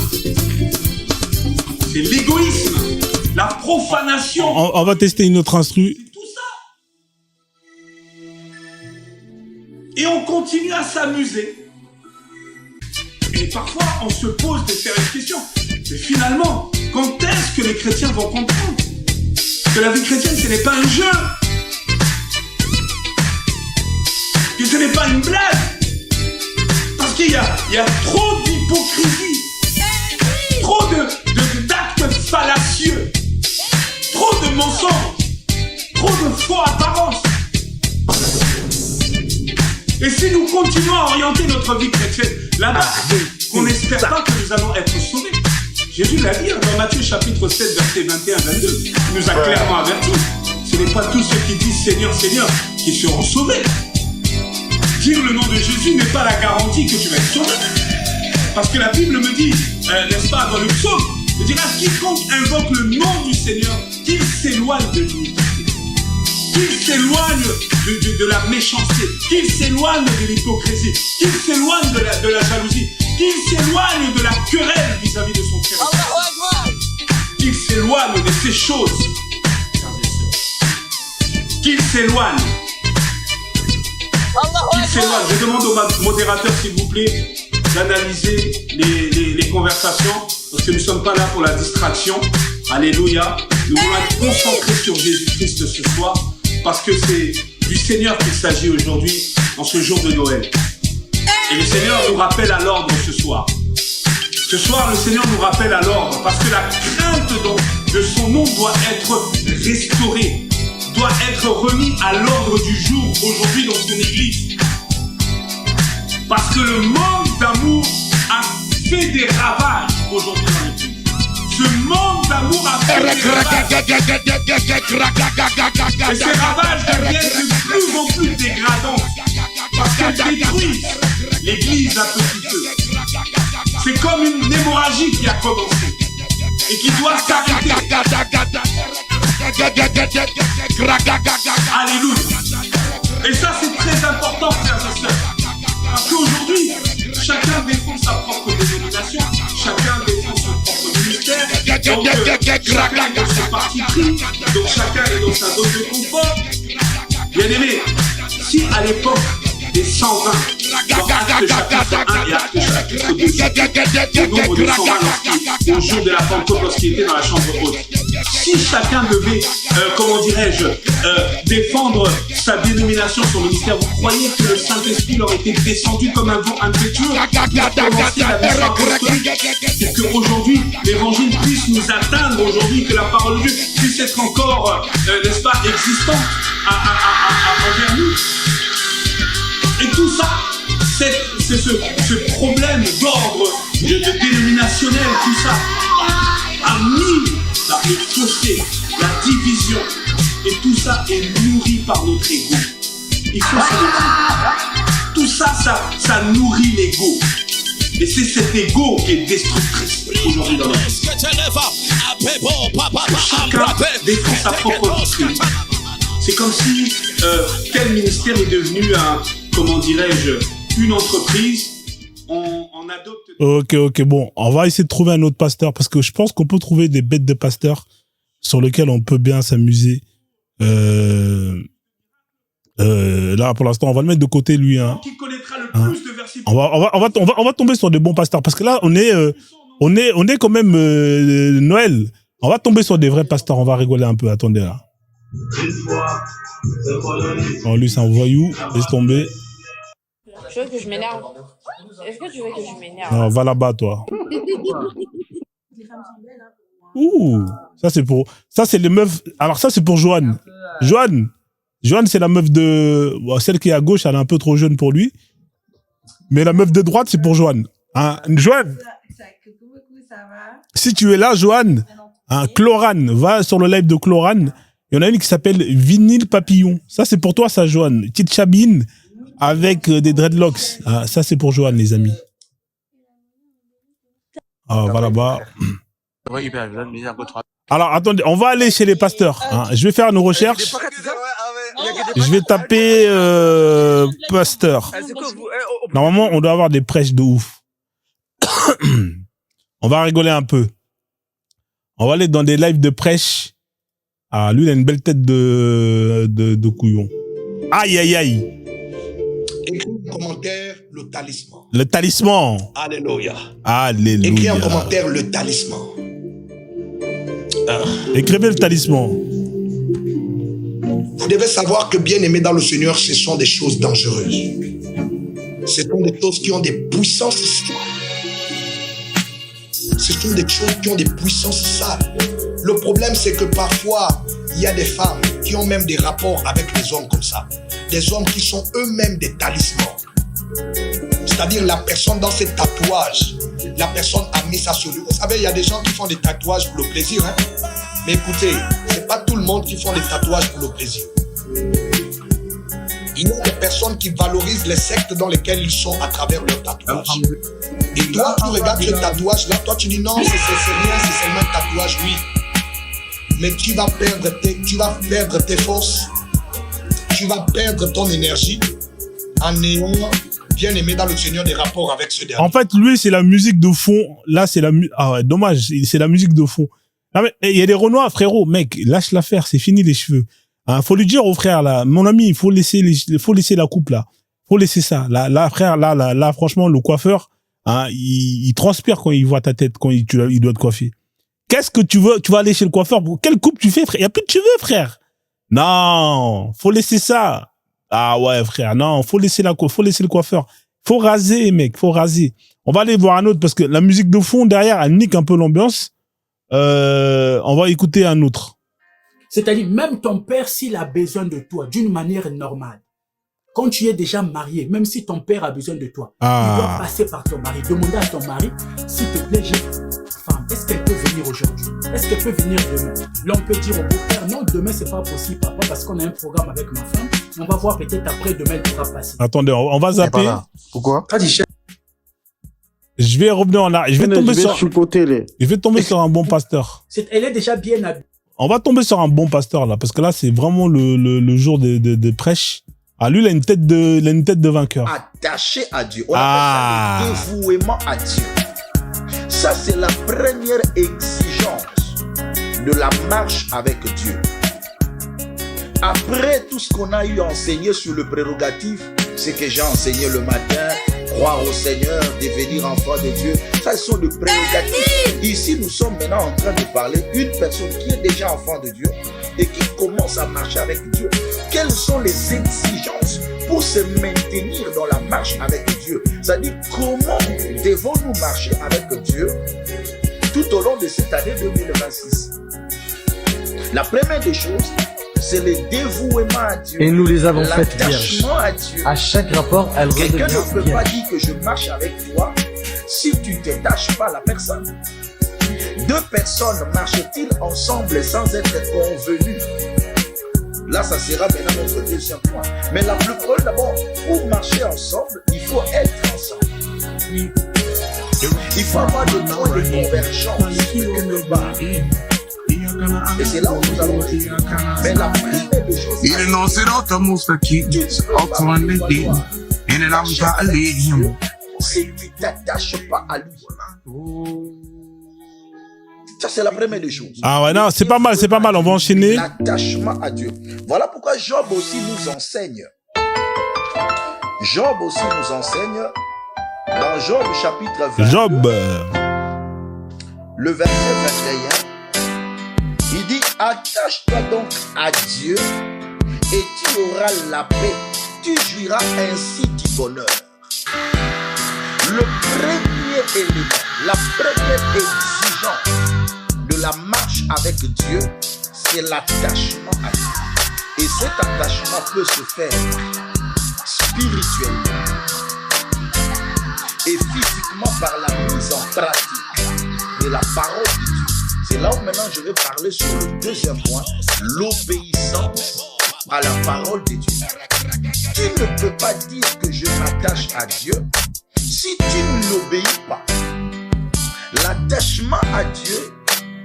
Speaker 7: c'est l'égoïsme, la profanation.
Speaker 1: On va tester une autre instru.
Speaker 7: C'est tout ça. Et on continue à s'amuser. Et parfois, on se pose des sérieuses questions. Mais finalement, quand est-ce que les chrétiens vont comprendre que la vie chrétienne, ce n'est pas un jeu, que ce n'est pas une blague, parce qu'il y a trop d'hypocrisie, trop d'actes fallacieux, trop de mensonges, trop de faux apparences. Et si nous continuons à orienter notre vie chrétienne là-bas, on n'espère pas que nous allons être sauvés. Jésus l'a dit dans Matthieu chapitre 7, versets 21-22. Il nous a clairement avertis. Ce n'est pas tous ceux qui disent Seigneur, Seigneur qui seront sauvés. Dire le nom de Jésus n'est pas la garantie que tu vas être sauvé. Parce que la Bible me dit, n'est-ce pas, dans le psaume, il dira quiconque invoque le nom du Seigneur, qu'il s'éloigne de l'iniquité, qu'il s'éloigne de la méchanceté, qu'il s'éloigne de l'hypocrisie, qu'il s'éloigne de la jalousie, qu'il s'éloigne de la querelle vis-à-vis de son frère, qu'il s'éloigne de ces choses, qu'il s'éloigne. Je demande au modérateur, s'il vous plaît, d'analyser les conversations, parce que nous ne sommes pas là pour la distraction. Alléluia. Nous voulons être concentrés sur Jésus-Christ ce soir, parce que c'est du Seigneur qu'il s'agit aujourd'hui, en ce jour de Noël. Et le Seigneur nous rappelle à l'ordre ce soir. Ce soir, le Seigneur nous rappelle à l'ordre, parce que la crainte de son nom doit être restaurée, doit être remis à l'ordre du jour aujourd'hui dans son église. Parce que le manque d'amour a fait des ravages aujourd'hui dans l'église. Ce manque d'amour a fait des ravages. Et ces ravages deviennent de plus en plus dégradants. Parce qu'elles détruisent l'église à petit feu. C'est comme une hémorragie qui a commencé et qui doit s'arrêter. Alléluia. Et ça, c'est très important, frères et sœurs. Parce qu'aujourd'hui, chacun défend sa propre dénomination, chacun défend son propre ministère, donc chacun est dans son parti pris, donc chacun est dans sa zone de confort. Bien aimé, si à l'époque des 120, dans Actes chapitre 1 et Actes chapitre 2, le nombre de 120 au jour de la Pentecôte lorsqu'il était dans la chambre haute, si chacun devait, défendre sa dénomination, son ministère, vous croyez que le Saint-Esprit leur était descendu comme un vent impétueux pour commencer la mission apostolique, pour qu'aujourd'hui l'évangile puisse nous atteindre, aujourd'hui que la parole de Dieu puisse être encore, n'est-ce pas, existante envers nous. Et tout ça, c'est ce problème d'ordre dénominationnel, tout ça a mis le fossé, la division, et tout ça est nourri par notre ego. Il faut se le dire. Tout ça, ça nourrit l'ego. Et c'est cet ego qui est destructrice aujourd'hui dans notre vie. Chacun défend sa propre doctrine. C'est comme si tel ministère est devenu une entreprise. On adopte...
Speaker 1: Ok, bon, on va essayer de trouver un autre pasteur, parce que je pense qu'on peut trouver des bêtes de pasteurs sur lesquels on peut bien s'amuser. Là, pour l'instant, on va le mettre de côté, lui. Hein.
Speaker 7: Qui connaîtra le plus de versets.
Speaker 1: On va tomber sur des bons pasteurs, parce que là, on est quand même Noël. On va tomber sur des vrais pasteurs, on va rigoler un peu. Attendez, là. Oh, lui, c'est un voyou. Laisse tomber.
Speaker 4: Tu veux que je m'énerve? Est-ce que tu veux que je m'énerve?
Speaker 1: Non, va là-bas, toi. Ouh, ça c'est les meufs. Alors ça c'est pour Joanne. Joanne, c'est la meuf de celle qui est à gauche, elle est un peu trop jeune pour lui. Mais la meuf de droite c'est pour Joanne. Hein, Joanne. Si tu es là, Joanne, hein, Chlorane, va sur le live de Chlorane. Il y en a une qui s'appelle Vinyle Papillon. Ça c'est pour toi, ça, Joanne. Petite chabine avec des dreadlocks. Ah, ça c'est pour Joanne, les amis. Ah, va là-bas. Alors, attendez, on va aller chez les pasteurs. Hein. Je vais faire nos recherches. Je vais taper pasteur. Normalement, on doit avoir des prêches de ouf. On va rigoler un peu. On va aller dans des lives de prêche. Ah, lui, il a une belle tête de couillon. Aïe, aïe, aïe.
Speaker 2: Écris en commentaire le talisman.
Speaker 1: Le talisman.
Speaker 2: Alléluia.
Speaker 1: Alléluia.
Speaker 2: Écris en commentaire le talisman.
Speaker 1: Écrivez le talisman.
Speaker 2: Vous devez savoir que bien aimé dans le Seigneur, ce sont des choses dangereuses. Ce sont des choses qui ont des puissances sales. Ce sont des choses qui ont des puissances sales. Le problème, c'est que parfois, il y a des femmes qui ont même des rapports avec les hommes comme ça. Des hommes qui sont eux-mêmes des talismans. C'est-à-dire la personne dans ses tatouages, la personne a mis ça sur lui. Vous savez, il y a des gens qui font des tatouages pour le plaisir. Hein? Mais écoutez, c'est pas tout le monde qui font des tatouages pour le plaisir. Il y a des personnes qui valorisent les sectes dans lesquelles ils sont à travers leurs tatouages. Et toi, tu regardes ce tatouage-là, toi tu dis non, c'est rien, c'est seulement un tatouage, oui. Mais tu vas perdre tes forces, tu vas perdre ton énergie en ayant bien aimé dans le Seigneur des rapports avec ce dernier.
Speaker 1: En fait, lui, c'est la musique de fond. Là, c'est ah ouais, dommage, c'est la musique de fond. Non, mais il y a des Renois, frérot, mec, lâche l'affaire, c'est fini les cheveux. Hein, faut lui dire au frère, là, mon ami, il faut laisser la coupe, là. Faut laisser ça. Là, frère, là, franchement, le coiffeur, hein, il transpire quand il voit ta tête, quand il doit te coiffer. Qu'est-ce que tu veux? Tu vas aller chez le coiffeur. Quelle coupe tu fais, frère? Il y a plus de cheveux, frère. Non, faut laisser ça. Ah ouais, frère, non, faut laisser la coupe, faut laisser le coiffeur. Faut raser, mec, faut raser. On va aller voir un autre parce que la musique de fond derrière, elle nique un peu l'ambiance. On va écouter un autre.
Speaker 5: C'est-à-dire, même ton père, s'il a besoin de toi d'une manière normale, quand tu es déjà marié, même si ton père a besoin de toi, il doit passer par ton mari. Demander à ton mari, s'il te plaît, j'ai une femme, est-ce qu'elle peut venir aujourd'hui? Est-ce qu'elle peut venir demain? Là, on peut dire au beau-père, non, demain, c'est pas possible, papa, parce qu'on a un programme avec ma femme. On va voir peut-être après, demain, elle pourra passer.
Speaker 1: Attendez, on va zapper.
Speaker 14: Pourquoi?
Speaker 1: Je vais revenir en arrière. Je vais tomber sur un bon pasteur.
Speaker 5: Elle est déjà bien habillée.
Speaker 1: On va tomber sur un bon pasteur, là, parce que là, c'est vraiment le jour de prêche. Ah, lui, il a une tête de vainqueur.
Speaker 20: Attaché à Dieu. On appelle ça le dévouement à Dieu. Ça, c'est la première exigence de la marche avec Dieu. Après tout ce qu'on a eu enseigné sur le prérogatif, c'est que j'ai enseigné le matin, croire au Seigneur, devenir enfant de Dieu. Ça, ce sont les prérogatives. Ici, nous sommes maintenant en train de parler d'une personne qui est déjà enfant de Dieu et qui commence à marcher avec Dieu. Quelles sont les exigences pour se maintenir dans la marche avec Dieu? C'est-à-dire, comment devons-nous marcher avec Dieu tout au long de cette année 2026? La première des choses, c'est le dévouement à Dieu.
Speaker 22: Et nous les avons faites vierges.
Speaker 20: À Dieu.
Speaker 22: À chaque rapport, elle redevient
Speaker 20: Quelqu'un ne peut pas
Speaker 22: vierge.
Speaker 20: dire que je marche avec toi si tu ne t'attaches pas à la personne. Deux personnes marchent-ils ensemble sans être convenues? Là, ça sera maintenant notre deuxième point. Mais la plus grande, d'abord, pour marcher ensemble, il faut être ensemble. Il faut avoir des points de convergence quelque part. Et c'est là où nous allons dire. Mais la première des choses, si tu ne t'attaches pas à lui, ça c'est la première des choses.
Speaker 1: Ah ouais, non, c'est pas mal, on va enchaîner.
Speaker 20: L'attachement à Dieu. Voilà pourquoi Job aussi nous enseigne. Job aussi nous enseigne dans Job chapitre 20.
Speaker 1: Job.
Speaker 20: Le verset 21. Il dit, attache-toi donc à Dieu et tu auras la paix. Tu jouiras ainsi du bonheur. Le premier élément, la première exigence de la marche avec Dieu, c'est l'attachement à Dieu. Et cet attachement peut se faire spirituellement et physiquement par la mise en pratique de la parole de Dieu. C'est là où maintenant je vais parler sur le deuxième point, l'obéissance à la parole de Dieu. Tu ne peux pas dire que je m'attache à Dieu si tu ne l'obéis pas. L'attachement à Dieu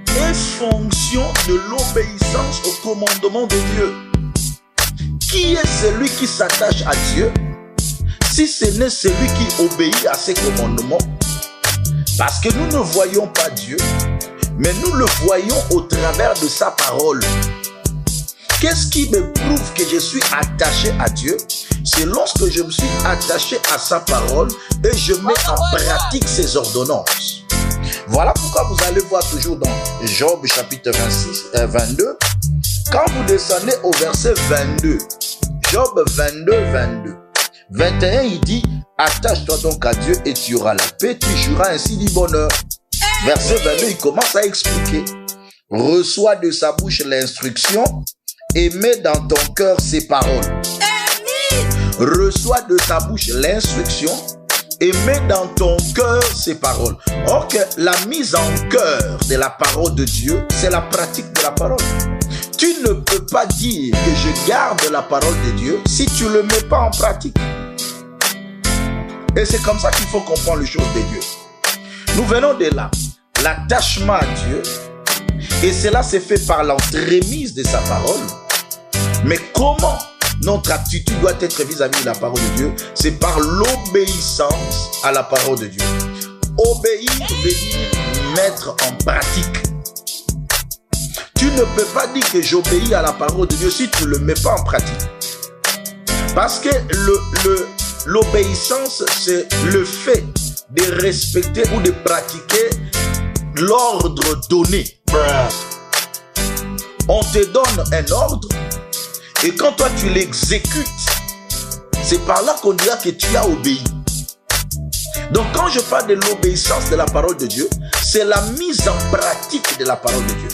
Speaker 20: est fonction de l'obéissance au commandement de Dieu. qui est celui qui s'attache à Dieu si ce n'est celui qui obéit à ses commandements? Parce que nous ne voyons pas Dieu, mais nous le voyons au travers de sa parole. Qu'est-ce qui me prouve que je suis attaché à Dieu? C'est lorsque je me suis attaché à sa parole et je mets en pratique ses ordonnances. Voilà pourquoi vous allez voir toujours dans Job chapitre 22, quand vous descendez au verset 22, Job 22, 21, il dit, attache-toi donc à Dieu et tu auras la paix, tu jouiras ainsi du bonheur. Verset 22, il commence à expliquer. Reçois de sa bouche l'instruction et mets dans ton cœur ses paroles. Reçois de sa bouche l'instruction et mets dans ton cœur ses paroles. Or que la mise en cœur de la parole de Dieu, c'est la pratique de la parole. Tu ne peux pas dire que je garde la parole de Dieu si tu ne le mets pas en pratique. Et c'est comme ça qu'il faut comprendre les choses de Dieu. Nous venons de là, l'attachement à Dieu, et cela s'est fait par l'entremise de sa parole. Mais comment notre attitude doit être vis-à-vis de la parole de Dieu? C'est par l'obéissance à la parole de Dieu. Obéir veut dire mettre en pratique. Tu ne peux pas dire que j'obéis à la parole de Dieu si tu ne le mets pas en pratique. Parce que l'obéissance, c'est le fait de respecter ou de pratiquer l'ordre donné. On te donne un ordre et quand toi tu l'exécutes, c'est par là qu'on dira que tu as obéi. Donc quand je parle de l'obéissance de la parole de Dieu, c'est la mise en pratique de la parole de Dieu.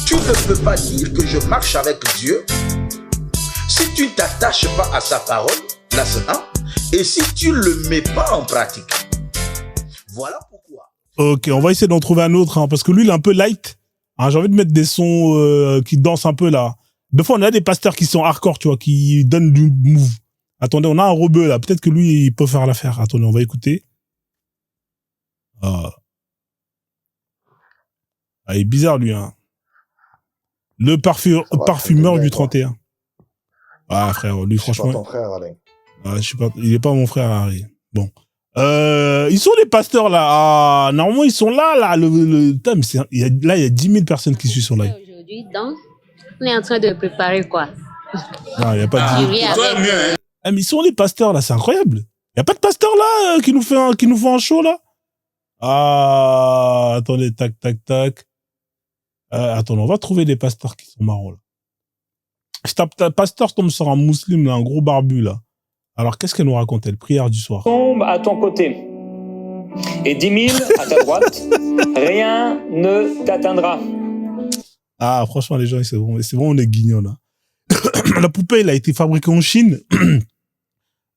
Speaker 20: Tu ne peux pas dire que je marche avec Dieu si tu ne t'attaches pas à sa parole, là c'est un, et si tu ne le mets pas en pratique. Voilà pourquoi.
Speaker 1: Ok, on va essayer d'en trouver un autre, hein, parce que lui, il est un peu light. Hein, j'ai envie de mettre des sons qui dansent un peu, là. Des fois, on a des pasteurs qui sont hardcore, tu vois, qui donnent du move. Attendez, on a un rebeu, là. Peut-être que lui, il peut faire l'affaire. Attendez, on va écouter. Ah, il est bizarre, lui, hein. Le parfumeur du 31. Ah, frère, lui, franchement.
Speaker 3: C'est pas ton frère, Alain.
Speaker 1: Ah, je sais pas, il est pas mon frère, Harry. Bon. Ils sont les pasteurs, là. Ah, normalement, ils sont là. Putain, mais là, il y a 10 000 personnes qui suivent son live.
Speaker 18: Aujourd'hui, donc, on est en train de préparer quoi?
Speaker 1: Non, il n'y a pas de... mais ils sont les pasteurs, là. C'est incroyable. Il n'y a pas de pasteur, là, qui nous fait un show, là. Ah, attendez, tac. Attends, on va trouver des pasteurs qui sont marrants, là. Je tape pasteur, je tombe sur un musulman, là, un gros barbu, là. Alors, qu'est-ce qu'elle nous raconte, elle? Prière du soir.
Speaker 14: Tombe à ton côté et 10 000 à ta droite, rien ne t'atteindra.
Speaker 1: Ah, franchement, les gens, c'est vraiment des guignons, là. La poupée, elle a été fabriquée en Chine,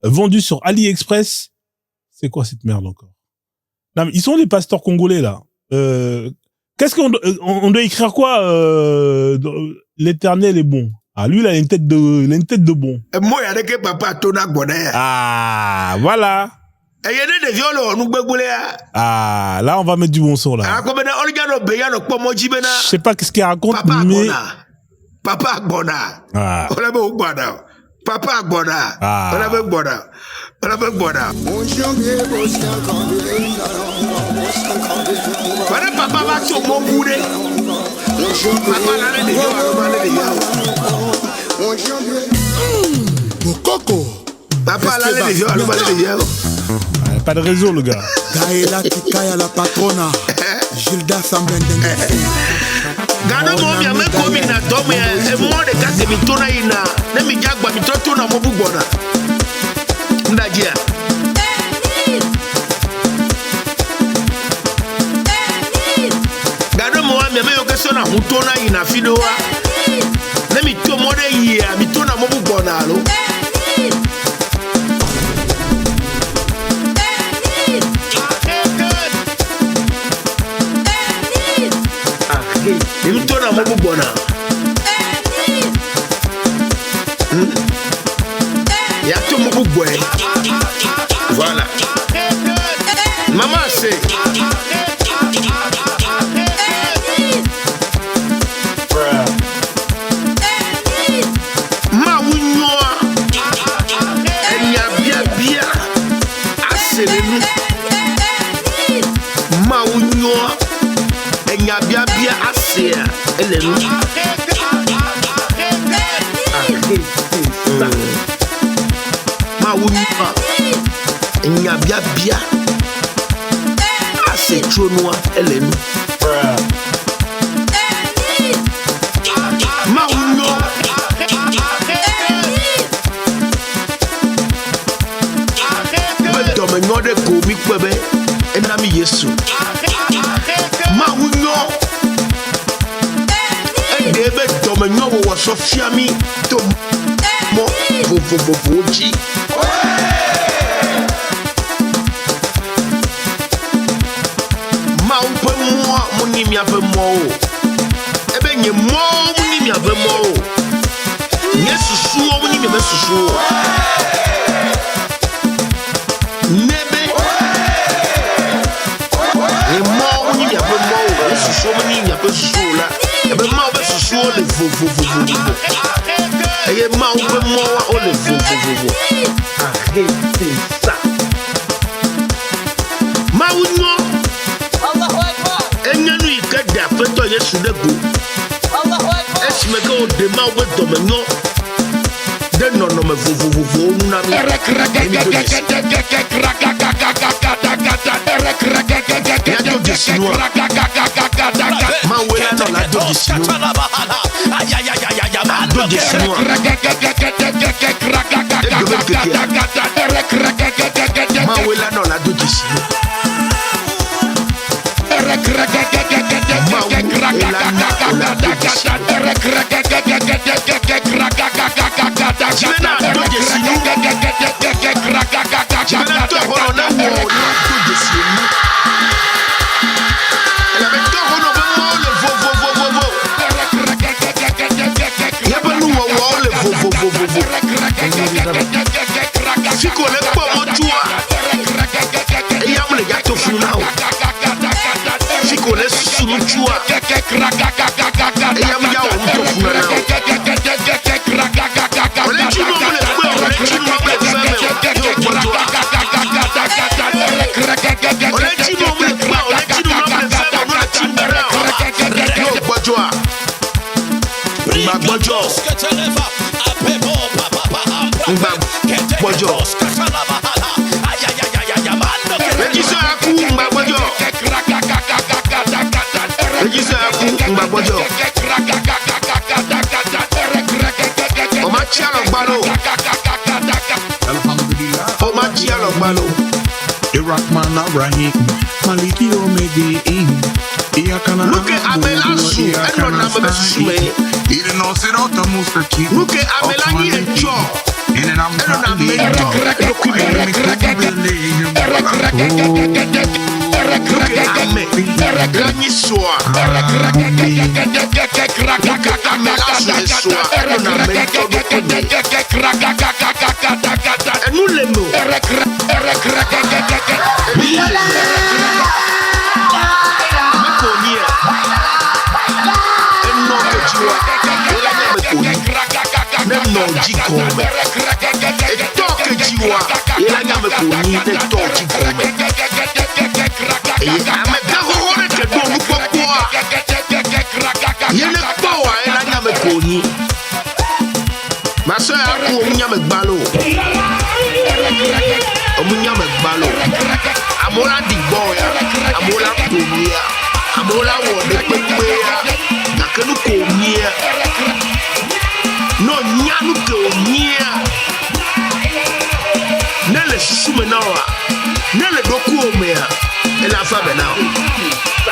Speaker 1: vendue sur AliExpress. C'est quoi cette merde encore? Non, mais ils sont les pasteurs congolais, là. Qu'est-ce qu'on doit écrire quoi? L'éternel est bon. Ah, lui, il a une tête de bon.
Speaker 2: Moi, il y a des papa tona bonheur.
Speaker 1: Ah, voilà.
Speaker 2: Et il y a des viols, nous bébouler.
Speaker 1: Ah, là, on va mettre du bon son, là. Je sais pas qu'est-ce qu'il raconte, mais...
Speaker 2: Papa Bona.
Speaker 1: Ah.
Speaker 2: On a beau Bona. Papa Bona.
Speaker 1: Ah.
Speaker 2: On a beau Bona. On a beau Bona. Voilà, papa va sur mon boulet. Papa l'a dit, Coco. Papa l'a dit,
Speaker 1: pas de réseau, le gars.
Speaker 17: Gaëla Tikaya la patrona. Gilda Sambende.
Speaker 2: Gado mo mi ame ko mi na to me e mo de ka se mi to na ina na mi jagba mi to na mo bugbona ndajia Gado mo mi ame yo ke so na hu to na ina fidowa na mi to mo de yi mi to na mo bugbona lo Il me tourne à mon boubona. Il y a tout mon bouboué. Voilà. Maman, c'est. Ma ouinoa.
Speaker 25: elle est nous. Ma ounima, il y a bien bien. Ah, c'est trop noir, elle est nous. Ma ounima. Mais dans mes comiques, un ami Yesu. Ma ounima. Et David, dans mes noms, on va fiami. Mo, voji. Ma un peu moi, mon imi a peu moi. Eh ben, y moi, mon imi a peu moi. N'y sous mon imi a peu sous. Nebe. Y moi, mon imi a peu moi. Sous mon imi a peu sous là. Eh ben, moi, ben sous le vo. Et ma ou peu moi on le vo. Arrêtez ça. Ma ou non. Allahu Akbar. Et nous y que d'après toi y sur le go. Allahu Akbar. Est-ce que on demande où est ton nom? De non me vo nous n'a pas. Ma ou là dans la dos du sinois. Mawela non la do d'ici. Si qu'on est pas mon toit, et y'a mon gâteau final. Si qu'on est sous le toit, et y'a mon gâteau final. On est tout le monde, on est tout le monde,
Speaker 17: The Rockman Abraham, Maliki Omegi, Iakana.
Speaker 25: Look at Amelansu, and not Amelansu.
Speaker 17: He didn't know sit out the Mustaki.
Speaker 25: Look at Amelani and Joe.
Speaker 17: And I'm not ma soeur a pour Munya Mekbalo. Munya Mekbalo. Amola Diboya. Amola Konya. Amola Wode Pekwea. Nakenu Konya. No Nyanu Konya. Nele Sumenawa. Nele Doku Omea. Elle a fait maintenant.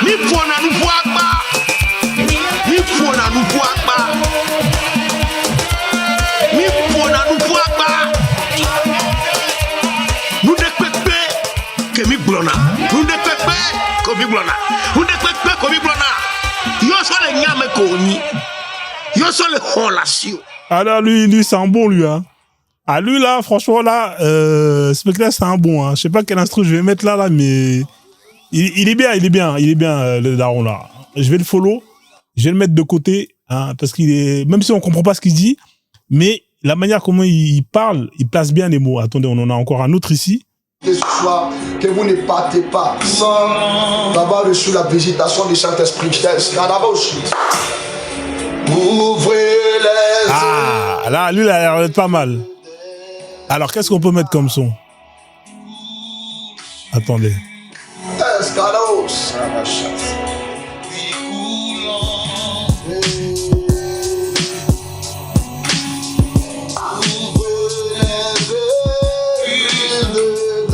Speaker 17: Ni pour nous voir pas. Ni pour nous voir pas. Ni pour nous voir pas. Nous dépépé que mi blona. Nous dépépé que mi blona. Nous dépépé que mi blona. Yo so le nyame koni. Yo so le relation.
Speaker 1: Alors lui c'est un bon lui hein. Ah lui là franchement là spectacle c'est un bon hein. Je sais pas quel instru je vais mettre là mais il est bien le daron là. Je vais le follow, je vais le mettre de côté hein, parce qu'il est même si on comprend pas ce qu'il dit mais la manière comment il parle, il place bien les mots. Attendez, on en a encore un autre ici.
Speaker 2: Que ce soit, que vous ne partez pas sans avoir reçu la visitation du Saint-Esprit.
Speaker 1: Ah là, lui, il a l'air d'être pas mal. Alors, qu'est-ce qu'on peut mettre comme son? Attendez.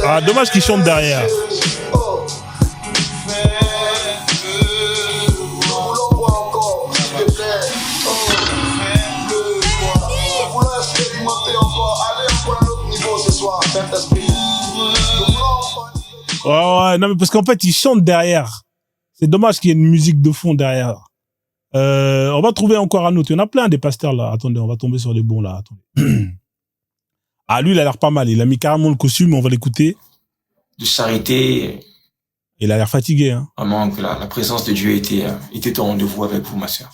Speaker 1: Ah, dommage qu'il chante derrière. Ouais, non, mais parce qu'en fait, il chante derrière. C'est dommage qu'il y ait une musique de fond derrière. On va trouver encore un autre. Il y en a plein des pasteurs là. Attendez, on va tomber sur les bons là. Attendez. Ah, lui, il a l'air pas mal. Il a mis carrément le costume, on va l'écouter.
Speaker 3: De charité.
Speaker 1: Il a l'air fatigué, hein.
Speaker 3: Vraiment, que la présence de Dieu était au rendez-vous avec vous, ma sœur.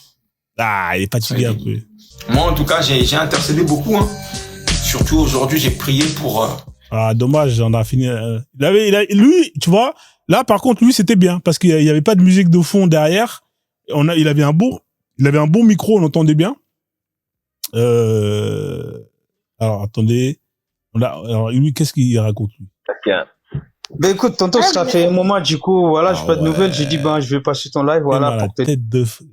Speaker 1: Ah, il est fatigué un peu.
Speaker 3: Moi, en tout cas, j'ai intercédé beaucoup, hein. Surtout aujourd'hui, j'ai prié pour...
Speaker 1: Ah, dommage, on a fini. Lui, tu vois, là, par contre, lui, c'était bien, parce qu'il y avait pas de musique de fond derrière. Il avait un bon micro, on entendait bien. Alors, attendez. Alors, lui, qu'est-ce qu'il raconte, lui?
Speaker 9: Ben écoute, tonton, ça fait un moment, du coup, voilà, j'ai pas de nouvelles, j'ai dit, ben, je vais passer ton live, voilà, pour peut-être.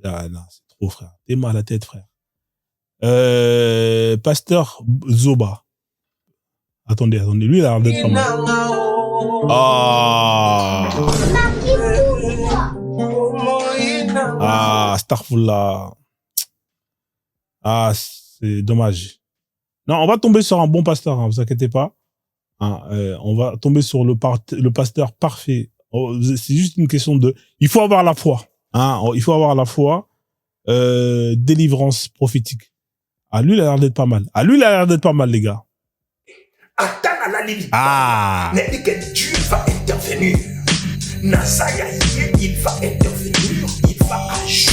Speaker 1: Ah, non, c'est trop, frère. T'es mal à la tête, frère. Pasteur Zoba. Attendez, lui, il a l'air d'être pas mal. Ah, Starfullah. Ah, c'est dommage. Non, on va tomber sur un bon pasteur, hein, vous inquiétez pas. Hein, on va tomber sur le pasteur parfait. C'est juste une question de... Il faut avoir la foi. Hein, il faut avoir la foi. Délivrance prophétique. Ah, lui, il a l'air d'être pas mal. Les gars. Ah.
Speaker 17: Dieu va intervenir. Il va intervenir. Il va agir.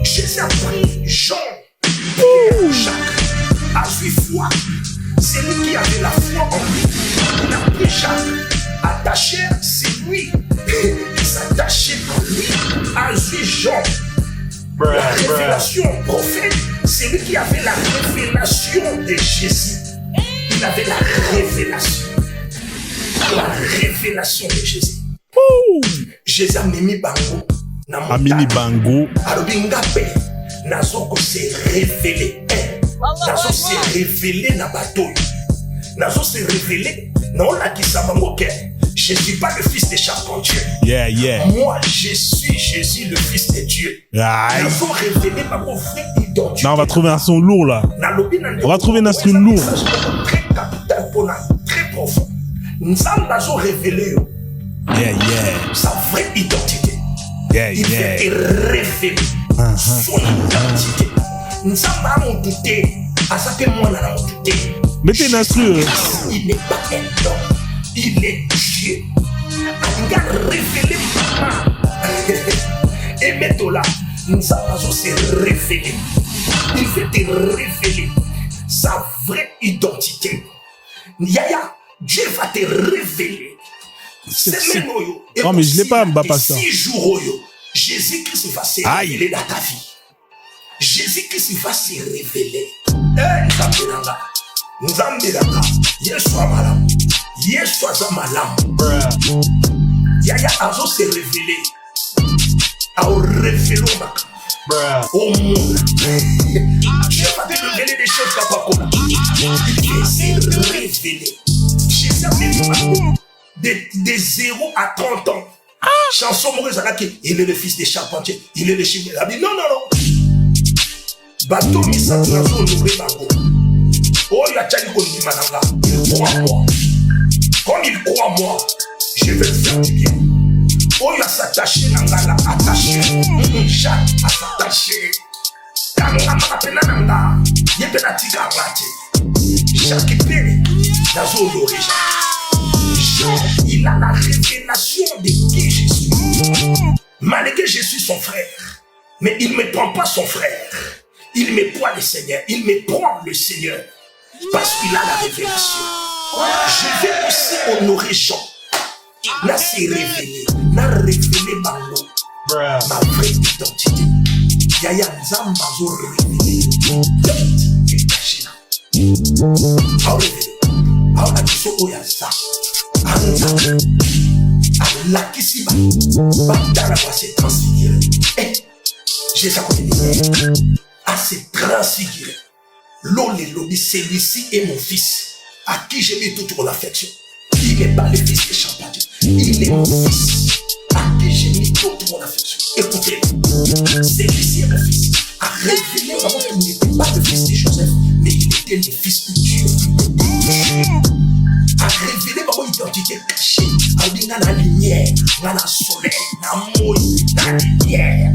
Speaker 17: Jésus a pris Jean. Jacques a eu foi. C'est lui qui avait la foi en lui. Il a pris Jacques. Attaché, c'est lui qui s'attachait en lui. A eu Jean. La révélation prophète, c'est lui qui avait la révélation de Jésus. Il avait la révélation. La révélation de Jésus. Jésus a mis bango. Arobingape. Nazoko s'est révélé. Nazo s'est révélé na bateau. Nazo s'est révélé. Non, la qui s'abangoke. Je ne suis pas le fils des charpentiers.
Speaker 1: Yeah.
Speaker 17: Moi, je suis Jésus, le fils de Dieu. Nazo révélé ma vraie identité.
Speaker 1: Non, on va trouver un son lourd là. On va trouver un son lourd.
Speaker 17: Très capital, très profond. Nzam Nazo révélé. Sa vraie identité. Il fait révéler son identité. Nzam a mon douté. À ça que moi, n'a mon douté.
Speaker 1: Mettez une instru.
Speaker 17: Il n'est pas un homme. Il est Dieu. Il a révélé maman. Et maintenant là, Nzam s'est révélé. Il veut te révéler sa vraie identité. Yaya, Dieu va te révéler.
Speaker 1: Non, mais je l'ai pas, Mbapasta.
Speaker 17: 6 jours, Jésus-Christ va se révéler dans ta vie. Jésus-Christ va se révéler. Nzambelanga, Yeshua malam. Yeshua malam. Yaya azo se révéler. A révéler au monde. Dieu va te révéler des choses comme ça. Il va se révéler. Jésus a de 0 à 30 ans. Chanson Maurice Alaki, il est le fils des charpentiers. Il est le chef de la vie. Non. Bateau Missa Nazo Nouré Bango. Oh, il a tchali Kondi Mananga. Il croit en moi. Comme il croit en moi, je vais le faire du bien. Oh, il a s'attaché Nangala, attaché. Jacques a s'attaché. Kanga Makapena Nanga. Yepena Tiga Rati. Jacques Péré. Nazo Nouré Jacques. Il a la révélation de qui je suis. Malgré je suis son frère, mais il ne me prend pas son frère. Il me prend le Seigneur. Il me prend le Seigneur parce qu'il a la révélation. Je vais aussi honorer Jean. N'a s'est révélé. N'a révélé ma vraie identité. Yaya Nzamba zo révélé. Kachina. How révélé. How na kiso oyaza. Anza. Alakisiba. Batala va se transfigurer. J'ai ça comme une à se transfigurer. L'olé lobby, celui-ci est mon fils. À qui j'ai mis toute mon affection. Il n'est pas le fils de Champagne. Il est mon fils. À qui j'ai mis toute mon affection. Écoutez, celui-ci est mon fils. A révélé vraiment qu'il n'était pas le fils de Joseph, mais il était le fils de Dieu. A révélé vraiment l'identité cachée. A dit dans la lumière, dans le soleil, dans le monde, dans la lumière.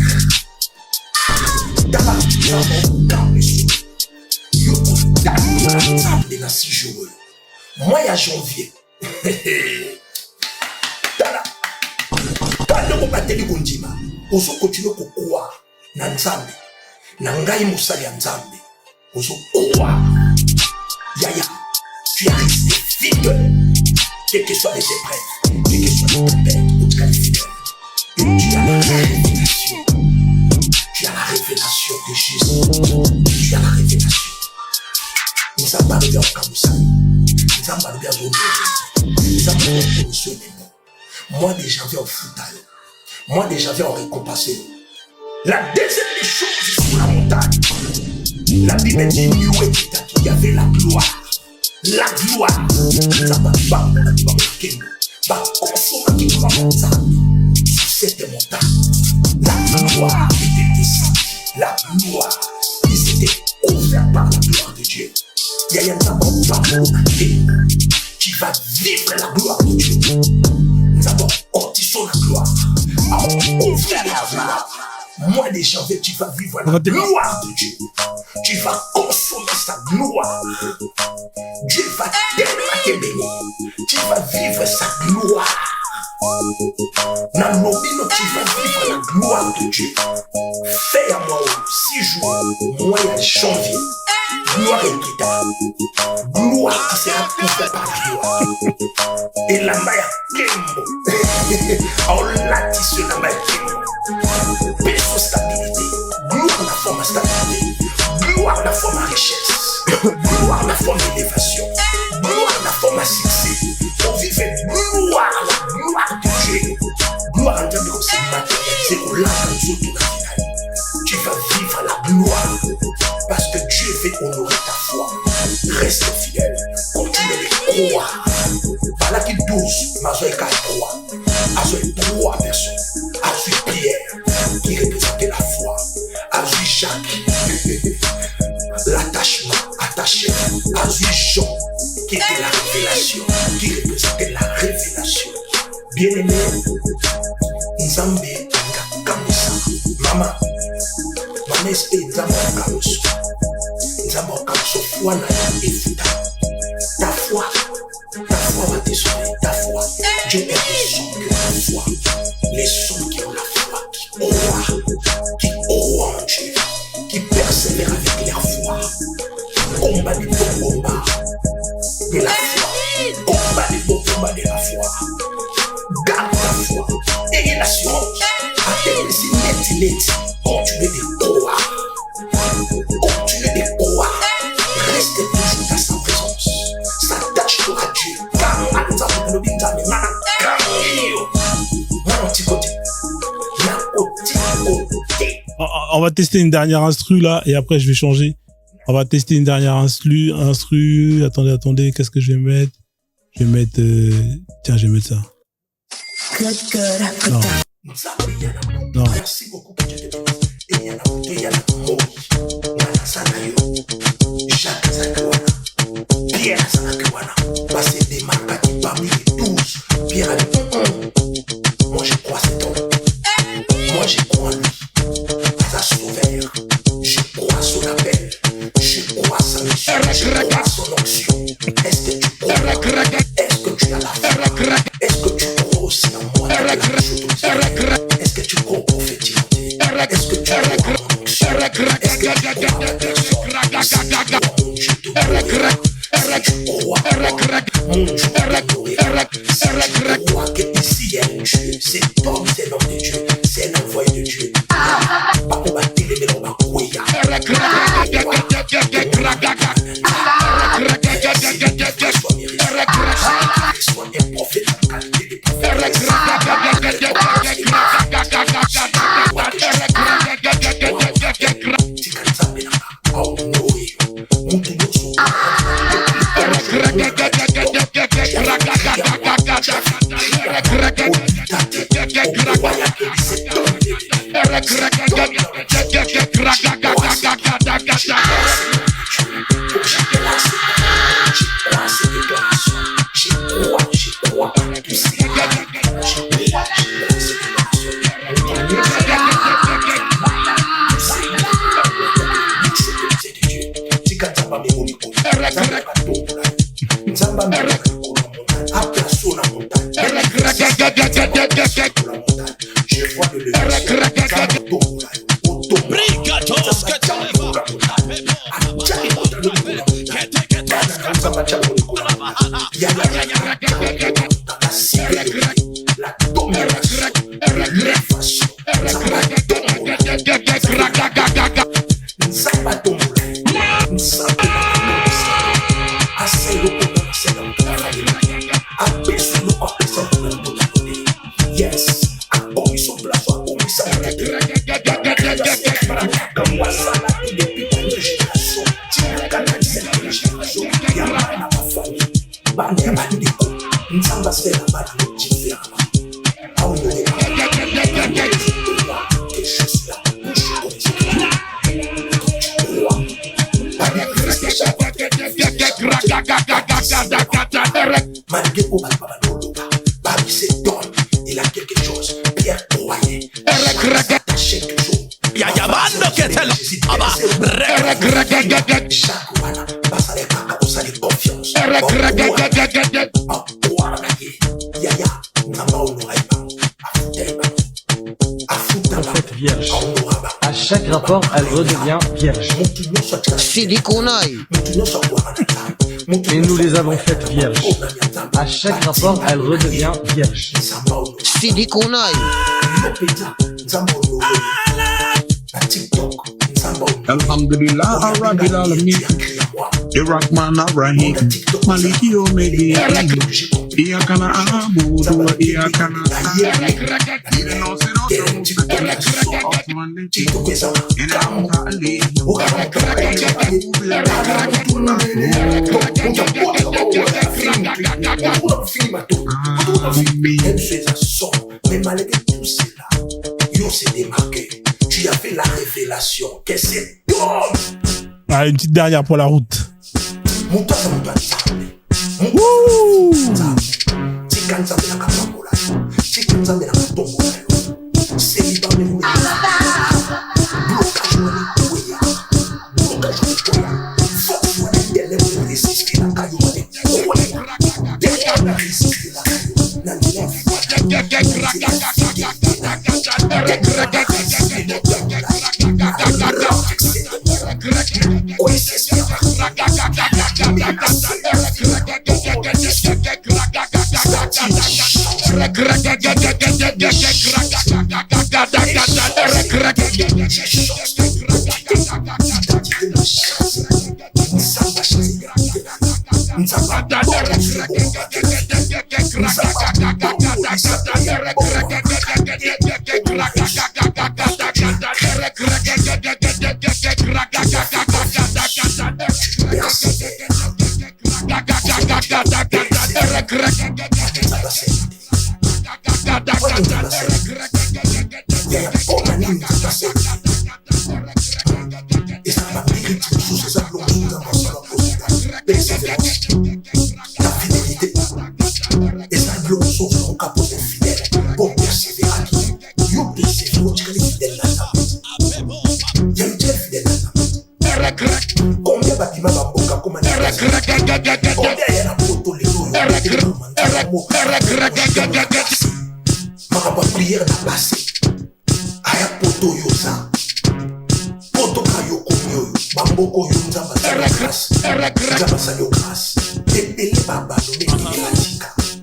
Speaker 17: Dans la lumière, dans le soleil. Yo, dans la 6 jours. Moi, il y a janvier. Quand on va te dire qu'on dit, on se continue à croire dans Nzambe. Nangai Moussali Nzambe. On se croit. Yaya, tu es resté fidèle. Quelles que soient les épreuves, quelles que soient les tempêtes, tu es fidèle. Et tu as la révélation. Tu as la révélation de Jésus. Tu as la révélation. Nous avons parlé bien au Kamoussa. Nous avons parlé bien au Kamoussa. Nous avons parlé bien au Kamoussa. Moi déjà viens au foutail. Moi déjà viens au récompensé. La deuxième des choses sur la montagne. La Bible dit qu'il y avait la gloire. La gloire. Ça va pas, on a dit va consommer qui va monter sur cette montagne. La gloire était descendue. La gloire. Ils étaient couverts par la gloire de Dieu. Il y a un d'abord pas qui va vivre la gloire de Dieu. Nous avons ortissé la gloire. Ouvrir la gloire. Moi déjà, tu vas vivre la gloire de Dieu. Tu vas consommer sa gloire. Dieu va te bénir. Tu vas vivre sa gloire. Dans nos vies, tu vas vivre la gloire de Dieu. Fais à moi 6 jours, mois de janvier. Gloire et guitare. Gloire qui sera couverte par la gloire. Et la maille Kembo. On l'a dit sur la maille Kembo. Paix sur stabilité. Gloire la forme à stabilité. Gloire la forme à richesse. Gloire la forme d'élévation. Gloire la forme à succès. On vivait gloire, la gloire de Dieu. Gloire en termes de conseil matérialisé. On l'a dans autour de la finale. Tu vas vivre la gloire. Parce que Dieu veut honorer ta foi. Reste fidèle. Continue de croire. Par là qu'il 12, ma soeur est 3. Azoé 3 personnes. Azoé Pierre, qui représentait la foi. Azoé Jacques, l'attachement, attaché. Azoé Jean, qui était la révélation, qui représentait la révélation. Bien-aimé, Nzambe, Kamusa, maman. Maman esprit Nzambe Kamusa. Nzambe Kamusa, foi na efuta. Ta foi va te sauver, ta foi. Dieu est le son que la foi. Les sons qui ont la foi, qui croient en Dieu, qui persévèrent avec leur foi. Combat des bons combats de la foi. Combat des bons combats de la foi. Garde ta foi et l'assurance. Attends, c'est net. Continue de croire. Continue de croire. Reste toujours dans sa présence. S'attache-toi à Dieu.
Speaker 1: On va tester une dernière instru là et après je vais changer. On va tester une dernière instru. Attendez, qu'est-ce que je vais mettre? Je vais mettre tiens, je vais mettre ça. Non.
Speaker 17: Merci beaucoup pour Dieu. Il y a Jacques Zakawana, Pierre Zakawana, passé des marques parmi les 12. Pierre a dit moi je crois cet homme. Moi je crois en lui. Sa sauveur. Je crois son appel. Je crois sa mission. Je crois son onction. Est-ce que tu crois? Est-ce que tu as la foi? Est-ce que tu crois aussi en moi? Est-ce que tu crois au prophétique? Est-ce que tu crois en mon onction? Est-ce que tu crois en la personne? Si tu crois mon Dieu t'honorer. Si tu crois que ici il y a un Dieu, cet homme c'est l'homme de Dieu, c'est l'envoyé de Dieu. Pas combattre les mélons.
Speaker 22: À chaque rapport, elle redevient vierge. Et nous les avons faites vierges. À chaque rapport, elle redevient vierge.
Speaker 8: Alhamdulillah, Rabbil Alamin. Irrahman Ar-Rahim. Maliki Yawmiddin. Iyyaka na'budu wa iyyaka
Speaker 17: mais malgré tout cela, Yo s'est démarqué. Tu as fait la révélation que c'est toi.
Speaker 1: Ah, une petite dernière pour la route.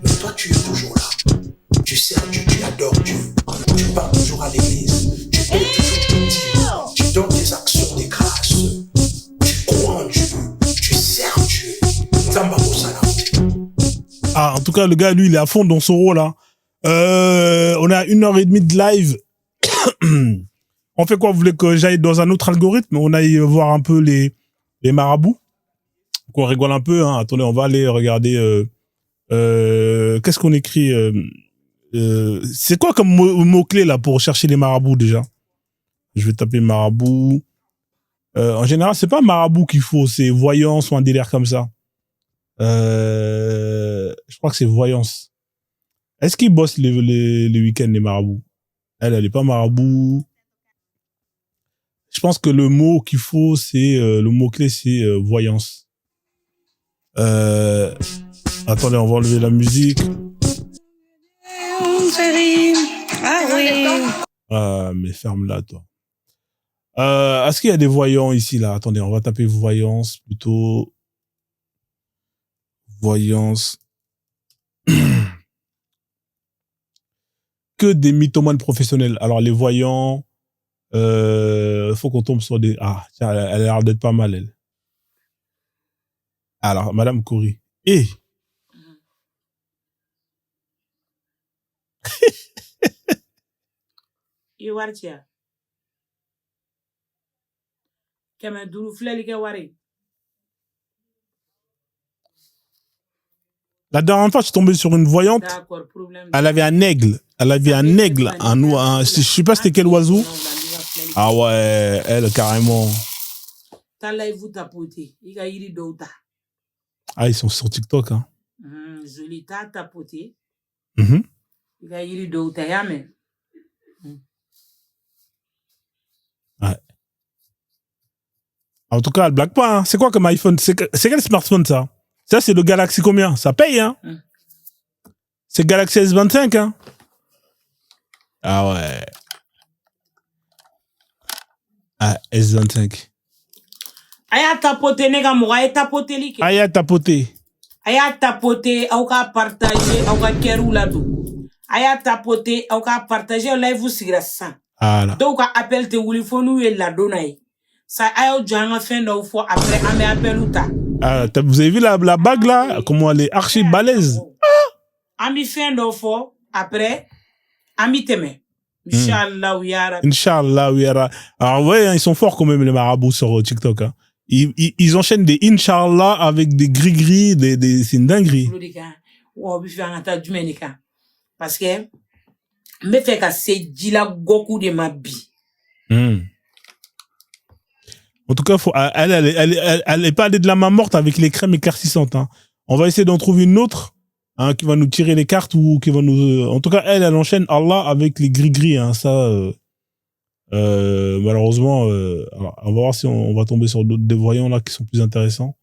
Speaker 17: Mais toi tu es toujours là. Tu sers Dieu, tu adores Dieu. Tu pars toujours à l'église. Tu donnes toujours ton dîme. Tu donnes des actions de grâce. Tu crois en Dieu. Tu sers Dieu.
Speaker 1: Ah, en tout cas, le gars, lui, il est à fond dans son rôle, hein. On a 1h30 de live. On fait quoi? Vous voulez que j'aille dans un autre algorithme? On aille voir un peu les marabouts? Qu'on rigole un peu, hein. Attendez, on va aller regarder, qu'est-ce qu'on écrit, c'est quoi comme mot-clé, là, pour chercher les marabouts, déjà? Je vais taper marabout. En général, c'est pas marabout qu'il faut, c'est voyance ou un délire comme ça. Je crois que c'est voyance. Est-ce qu'ils bossent les week-ends, les marabouts? Elle est pas marabout. Je pense que le mot qu'il faut, c'est, le mot-clé, c'est voyance. Attendez, on va enlever la musique.
Speaker 12: Ah oui.
Speaker 1: Ah, mais ferme-la, toi. Est-ce qu'il y a des voyants ici, là? Attendez, on va taper voyance, plutôt. Voyance. Que des mythomanes professionnels. Alors, les voyants, faut qu'on tombe sur des... Ah, tiens, elle a l'air d'être pas mal, elle. Alors, Madame Coury.
Speaker 12: Iwartia. Kama duru fleli ke wari.
Speaker 1: La dernière fois, je suis tombé sur une voyante. Elle avait un aigle. Elle avait un aigle. Je sais pas c'était quel oiseau. Ah ouais, elle, carrément. Ah, ils sont sur TikTok, hein.
Speaker 12: Joli ta tapoté.
Speaker 1: Mhm.
Speaker 12: Il a yiri do ta yame.
Speaker 1: Ouais. En tout cas, elle blague pas, hein. C'est quoi comme iPhone? C'est quel smartphone, ça? Ça, c'est le Galaxy combien? Ça paye, hein? C'est Galaxy S25, hein? Ah ouais. Ah, S25.
Speaker 12: Aya tapoté, nega moura, aya tapoté like.
Speaker 1: Aya tapoté.
Speaker 12: Aya tapoté, au ka partager, au ka kerou la do. Aya tapoté, au ka partager, au live sigra san.
Speaker 1: Voilà.
Speaker 12: Donc, appel te wulifonu et la donaï. Ça a eu un fin de fois après, on appel ou ta.
Speaker 1: Ah, vous avez vu la bague là? Comment elle est archi balèze?
Speaker 12: Ami fin de fois après, ami teme. Inch'Allah, ouiara.
Speaker 1: Inch'Allah, ouiara. Alors, ouais, hein, ils sont forts quand même, les marabouts sur TikTok, hein. Ils enchaînent des Inch'Allah avec des gris-gris, c'est une dinguerie.
Speaker 12: Parce que, me fait que c'est Dila Goku de ma vie.
Speaker 1: En tout cas, elle est pas allée de la main morte avec les crèmes éclaircissantes, hein. On va essayer d'en trouver une autre, hein, qui va nous tirer les cartes ou qui va nous, en tout cas, elle enchaîne Allah avec les gris-gris, hein. Ça, malheureusement, alors, on va voir si on va tomber sur d'autres des voyants là qui sont plus intéressants.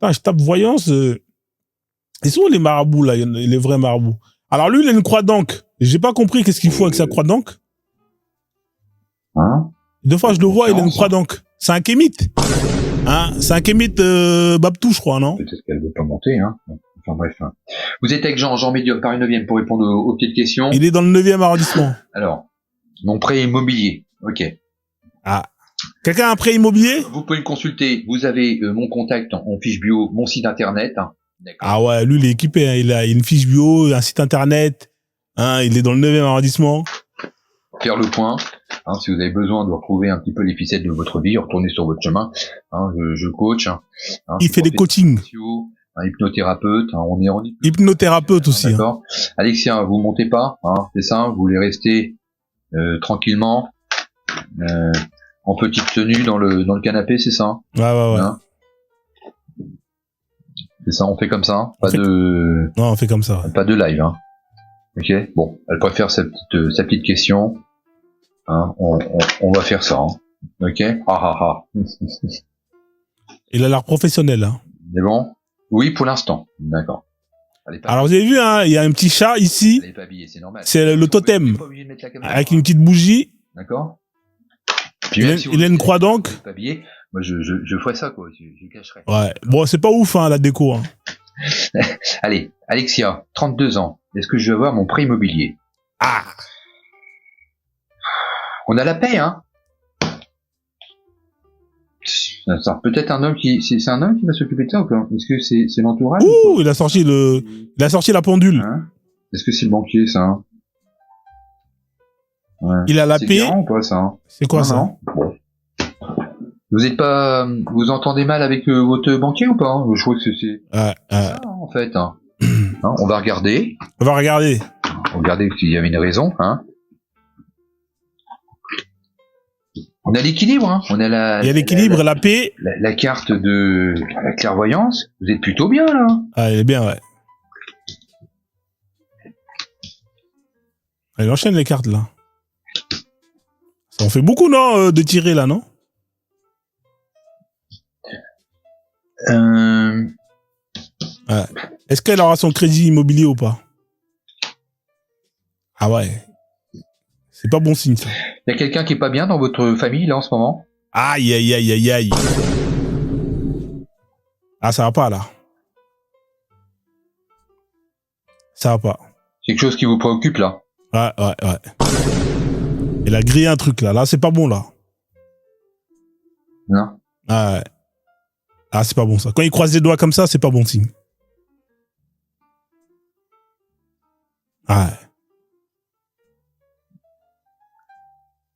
Speaker 1: Enfin, je tape voyance, ils sont les marabouts là, les vrais marabouts. Alors lui, il a une croix d'encre. J'ai pas compris qu'est-ce qu'il faut avec sa croix d'encre.
Speaker 11: Hein?
Speaker 1: Deux fois, je le vois, il a une croix d'encre. C'est un kémite. Hein? C'est un kémite Babtou, je crois, non?
Speaker 11: Peut-être qu'elle veut pas monter, hein. Enfin bref. Vous êtes avec Jean Médium, Paris 9e, pour répondre aux petites questions.
Speaker 1: Il est dans le 9e arrondissement.
Speaker 11: Alors, mon prêt immobilier. Ok.
Speaker 1: Ah. Quelqu'un a un prêt immobilier?
Speaker 11: Vous pouvez le consulter. Vous avez mon contact en fiche bio, mon site internet. Hein.
Speaker 1: Ah ouais, lui, il est équipé, hein. Il a une fiche bio, un site internet. Hein, il est dans le 9e arrondissement.
Speaker 11: Faire le point. Hein, si vous avez besoin de retrouver un petit peu les ficelles de votre vie, retournez sur votre chemin. Hein, je coach. Hein,
Speaker 1: il fait des coachings.
Speaker 11: Un hypnothérapeute. Hein, on est en
Speaker 1: hypnothérapeute aussi.
Speaker 11: D'accord. Hein. Alexia, vous montez pas. Hein, c'est ça. Vous voulez rester tranquillement, en petite tenue dans le canapé, c'est ça?
Speaker 1: Ouais.
Speaker 11: Hein, c'est ça. On fait comme ça.
Speaker 1: Non, on fait comme ça. Ouais.
Speaker 11: Pas de live. Hein. Ok. Bon, elle préfère sa petite question. Hein, on va faire ça. Hein. Ok.
Speaker 1: Il a l'air professionnel. Hein.
Speaker 11: C'est bon? Oui, pour l'instant. D'accord.
Speaker 1: Alors vous avez vu, hein, il y a un petit chat ici.
Speaker 11: Elle est pas habillée, c'est normal.
Speaker 1: C'est le totem avec une petite bougie.
Speaker 11: D'accord.
Speaker 1: Il a une croix d'encre.
Speaker 11: Pas habillé. Moi, je ferais ça, quoi. Je cacherais.
Speaker 1: Ouais. Bon, c'est pas ouf, hein, la déco. Hein.
Speaker 11: Allez, Alexia, 32 ans. Est-ce que je vais avoir mon prêt immobilier?
Speaker 1: Ah.
Speaker 11: On a la paix, hein. Ça, peut-être un homme c'est un homme qui va s'occuper de ça ou quoi? Est-ce que c'est l'entourage?
Speaker 1: Ouh, il a sorti la pendule.
Speaker 11: Hein? Est-ce que c'est le banquier, ça? Hein? Ouais.
Speaker 1: Il a la paix.
Speaker 11: C'est ou pas, ça? Hein?
Speaker 1: C'est quoi ça?
Speaker 11: Bon. Vous entendez mal avec votre banquier ou pas? Hein? Je crois que c'est ça, en fait. Hein. Hein, on va regarder.
Speaker 1: On va regarder
Speaker 11: s'il y avait une raison. Hein. On a l'équilibre. Hein. On a
Speaker 1: il y a l'équilibre, la paix.
Speaker 11: La carte de la clairvoyance. Vous êtes plutôt bien, là.
Speaker 1: Ah, il est bien, ouais. Il enchaîne les cartes, là. Ça en fait beaucoup, non, de tirer, là, non? Ouais. Est-ce qu'elle aura son crédit immobilier ou pas? Ah ouais. C'est pas bon signe, ça.
Speaker 11: Il y a quelqu'un qui est pas bien dans votre famille, là, en ce moment?
Speaker 1: Aïe, aïe, aïe, aïe, aïe. Ah, ça va pas, là. Ça va pas.
Speaker 11: C'est quelque chose qui vous préoccupe, là?
Speaker 1: Ouais. Il a grillé un truc, là. Là, c'est pas bon, là.
Speaker 11: Non.
Speaker 1: Ah ouais. Ah, c'est pas bon, ça. Quand il croise les doigts comme ça, c'est pas bon signe. Ah ouais.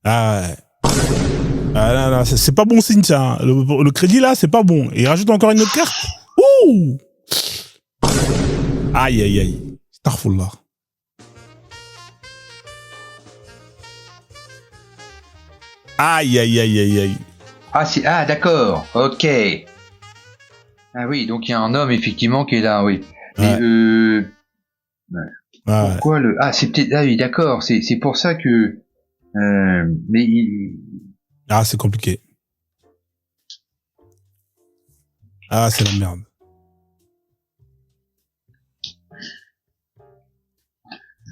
Speaker 1: Ah ouais. Ah là, c'est pas bon signe, ça. Le crédit, là, c'est pas bon. Et il rajoute encore une autre carte. Ouh! Aïe, aïe, aïe. Starfullah. Aïe, aïe, aïe, aïe, aïe.
Speaker 11: Ah, d'accord. Ok. Ah oui, donc il y a un homme, effectivement, qui est là, oui. Mais, pourquoi le... Ah, c'est peut-être... Ah oui, d'accord. C'est pour ça que... mais
Speaker 1: Ah, c'est compliqué. Ah, c'est la merde.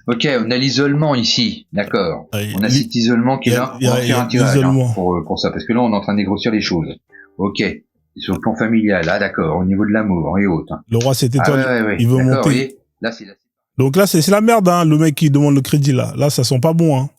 Speaker 11: Ok, on a l'isolement ici, d'accord. On a cet isolement qui est là. On va faire un tirage pour ça, parce que là, on est en train de dégrossir les choses. Ok. Sur le plan familial, là, d'accord. Au niveau de l'amour et autres.
Speaker 1: Le roi s'est étoilé. Il veut monter.
Speaker 11: Là, c'est
Speaker 1: Donc là, c'est la merde, hein, le mec qui demande le crédit, là. Là, ça sent pas bon, hein.